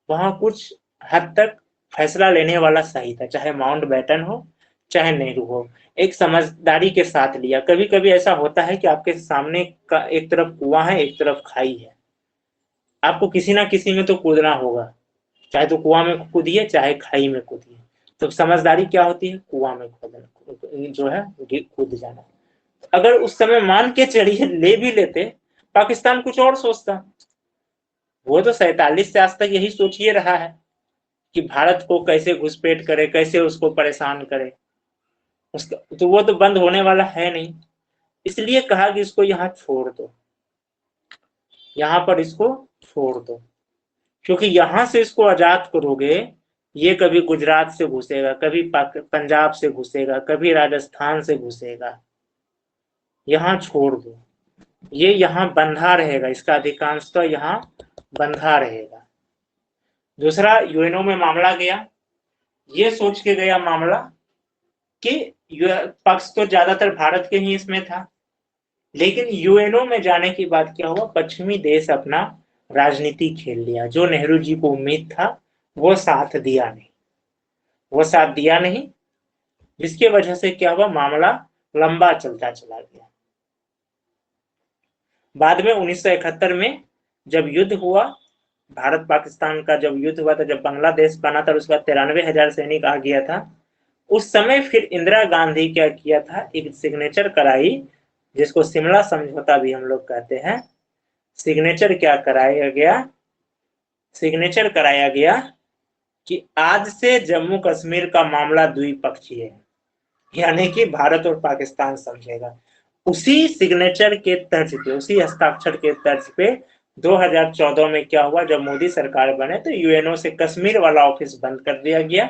वहां कुछ हद तक फैसला लेने वाला सही था, चाहे माउंटबेटन हो चाहे नेहरू हो, एक समझदारी के साथ लिया। कभी कभी ऐसा होता है कि आपके सामने का एक तरफ कुआं है एक तरफ खाई है, आपको किसी ना किसी में तो कूदना होगा, चाहे तो कुआं में कूदिए चाहे खाई में कूदिए। तो समझदारी क्या होती है? कुआं में खोदना, जो है कूद जाना। अगर उस समय मान के चढ़िए ले भी लेते, पाकिस्तान कुछ और सोचता। वो तो 47 से आज तक यही सोचिए रहा है कि भारत को कैसे घुसपैठ करे, कैसे उसको परेशान करे। उसका तो वो तो बंद होने वाला है नहीं। इसलिए कहा कि इसको यहाँ छोड़ दो, यहाँ पर इसको छोड़ दो, क्योंकि यहां से इसको आजाद करोगे, ये कभी गुजरात से घुसेगा, कभी पंजाब से घुसेगा, कभी राजस्थान से घुसेगा। यहाँ छोड़ दो, ये यहाँ बंधा रहेगा, इसका अधिकांश तो यहाँ बंधा रहेगा। दूसरा, यूएनओ में मामला गया, ये सोच के गया मामला कि पक्ष तो ज्यादातर भारत के ही इसमें था, लेकिन यूएनओ में जाने के बाद क्या हुआ, पश्चिमी देश अपना राजनीति खेल लिया। जो नेहरू जी को उम्मीद था वो साथ दिया नहीं, वो साथ दिया नहीं, जिसकी वजह से क्या हुआ, मामला लंबा चलता चला गया। बाद में 1971 में जब युद्ध हुआ, भारत पाकिस्तान का जब युद्ध हुआ था, जब बांग्लादेश बना था, उसके बाद 93,000 सैनिक आ गया था। उस समय फिर इंदिरा गांधी क्या किया था, एक सिग्नेचर कराई, जिसको शिमला समझौता भी हम लोग कहते हैं। सिग्नेचर क्या कराया गया, सिग्नेचर कराया गया कि आज से जम्मू कश्मीर का मामला द्विपक्षीय है, यानी कि भारत और पाकिस्तान समझेगा। उसी सिग्नेचर के तर्ज पे, उसी हस्ताक्षर के तर्ज पे 2014 में क्या हुआ, जब मोदी सरकार बने तो यूएनओ से कश्मीर वाला ऑफिस बंद कर दिया गया।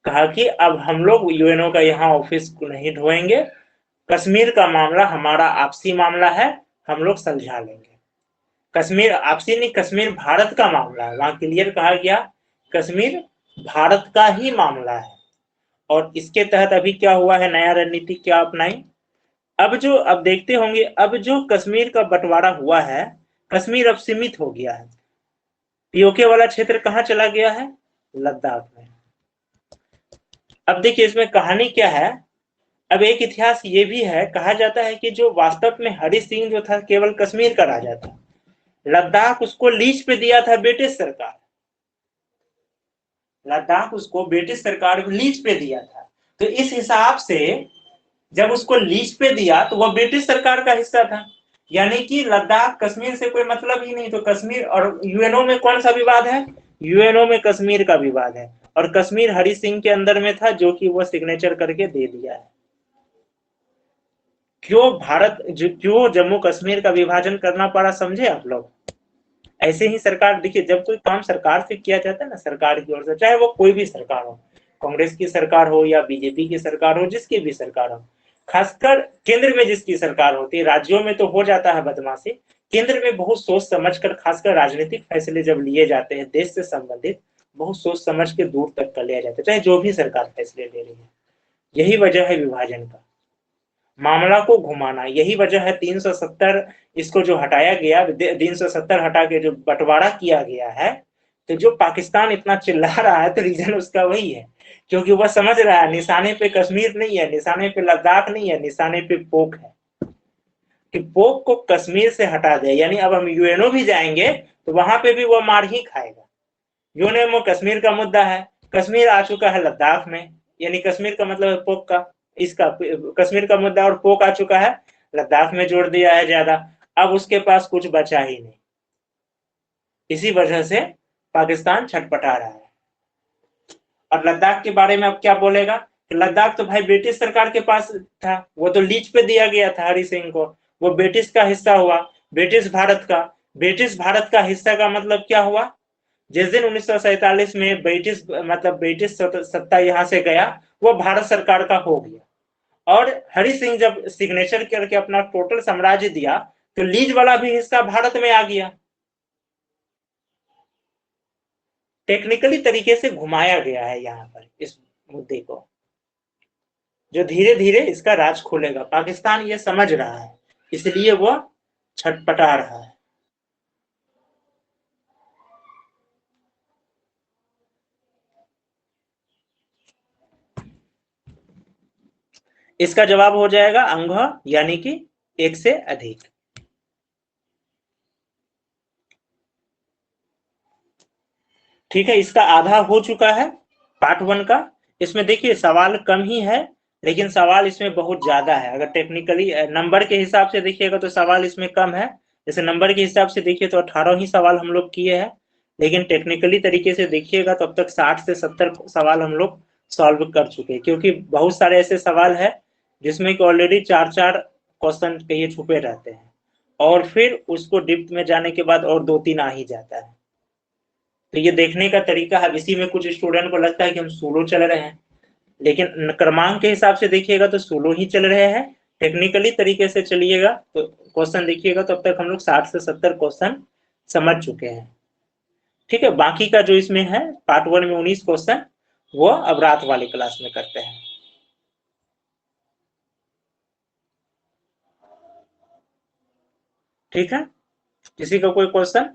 कहा कि अब हम लोग यूएनओ का यहाँ ऑफिस को नहीं ढोएंगे, कश्मीर का मामला हमारा आपसी मामला है, हम लोग सुलझा लेंगे। कश्मीर आपसी नहीं, कश्मीर भारत का मामला है, वहां क्लियर कहा गया कश्मीर भारत का ही मामला है। और इसके तहत अभी क्या हुआ है, नया रणनीति क्या अपनाई, अब देखते होंगे, अब जो कश्मीर का बंटवारा हुआ है, कश्मीर अब सीमित हो गया है। पीओके वाला क्षेत्र कहाँ चला गया है, लद्दाख में। अब देखिए इसमें कहानी क्या है। अब एक इतिहास ये भी है, कहा जाता है कि जो वास्तव में हरि सिंह जो था केवल कश्मीर का राजा था, लद्दाख उसको लीज पे दिया था ब्रिटिश सरकार, लद्दाख उसको ब्रिटिश सरकार को लीज पे दिया था। तो इस हिसाब से जब उसको लीज पे दिया तो वह ब्रिटिश सरकार का हिस्सा था, यानी कि लद्दाख कश्मीर से कोई मतलब ही नहीं। तो कश्मीर और यूएनओ में कौन सा विवाद है, यूएनओ में कश्मीर का विवाद है, और कश्मीर हरि सिंह के अंदर में था, जो कि वो सिग्नेचर करके दे दिया है। क्यों जम्मू कश्मीर का विभाजन करना पड़ा, समझे आप लोग। ऐसे ही सरकार, देखिए जब कोई काम सरकार से किया जाता है ना, सरकार की ओर से, चाहे वो कोई भी सरकार हो, कांग्रेस की सरकार हो या बीजेपी की सरकार हो, जिसकी भी सरकार हो, खासकर केंद्र में जिसकी सरकार होती है, राज्यों में तो हो जाता है बदमाशी, केंद्र में बहुत सोच समझ कर, खासकर राजनीतिक फैसले जब लिए जाते हैं देश से संबंधित, बहुत सोच समझ के दूर तक कर लिया जाता है, चाहे जो भी सरकार फैसले ले रही है। यही वजह है विभाजन का, मामला को घुमाना, यही वजह है 370 इसको जो हटाया गया, 370 हटा के जो बंटवारा किया गया है। तो जो पाकिस्तान इतना चिल्ला रहा है तो रीजन उसका वही है, क्योंकि वह समझ रहा है निशाने पे कश्मीर नहीं है, निशाने पे लद्दाख नहीं है, निशाने पे पोक है, कि पोक को कश्मीर से हटा दे, यानी अब हम यूएनओ भी जाएंगे तो वहां पे भी वह मार ही खाएगा। यूएनओ कश्मीर का मुद्दा है, कश्मीर आ चुका है लद्दाख में, यानी कश्मीर का मतलब है पोक का, इसका कश्मीर का मुद्दा और पोक आ चुका है, लद्दाख में जोड़ दिया है ज्यादा, अब उसके पास कुछ बचा ही नहीं। इसी वजह से पाकिस्तान छटपटा रहा है। और लद्दाख के बारे में अब क्या बोलेगा, लद्दाख तो भाई ब्रिटिश सरकार के पास था, वो तो लीज पे दिया गया था हरि सिंह को, वो ब्रिटिश का हिस्सा हुआ, ब्रिटिश भारत का हिस्सा का मतलब क्या हुआ, जिस दिन 1947 में ब्रिटिश सत्ता यहां से गया, वो भारत सरकार का हो गया। और हरि सिंह जब सिग्नेचर करके अपना टोटल साम्राज्य दिया, तो लीज वाला भी हिस्सा भारत में आ गया। टेक्निकली तरीके से घुमाया गया है यहाँ पर इस मुद्दे को, जो धीरे धीरे इसका राज खोलेगा। पाकिस्तान ये समझ रहा है, इसलिए वो छटपटा रहा है। इसका जवाब हो जाएगा अंग, यानी कि एक से अधिक। ठीक है, इसका आधा हो चुका है पार्ट 1 का, इसमें देखिए सवाल कम ही है, लेकिन सवाल इसमें बहुत ज्यादा है। अगर टेक्निकली नंबर के हिसाब से देखिएगा तो सवाल इसमें कम है। जैसे नंबर के हिसाब से देखिए तो 18 ही सवाल हम लोग किए हैं, लेकिन टेक्निकली तरीके से देखिएगा तो अब तक 60 से 70 सवाल हम लोग सॉल्व कर चुके हैं, क्योंकि बहुत सारे ऐसे सवाल है जिसमें कि ऑलरेडी 4-4 क्वेश्चन कहिए छुपे रहते हैं, और फिर उसको डिप्थ में जाने के बाद और 2-3 आ ही जाता है। तो ये देखने का तरीका है। इसी में कुछ स्टूडेंट को लगता है कि हम सोलो चल रहे हैं, लेकिन क्रमांक के हिसाब से देखिएगा तो सोलो ही चल रहे हैं। टेक्निकली तरीके से चलिएगा तो क्वेश्चन देखिएगा तो अब तक हम लोग 60 से 70 क्वेश्चन समझ चुके हैं। ठीक है, बाकी का जो इसमें है पार्ट 1 में 19 क्वेश्चन वो अब रात वाली क्लास में करते हैं। ठीक है, किसी का कोई क्वेश्चन?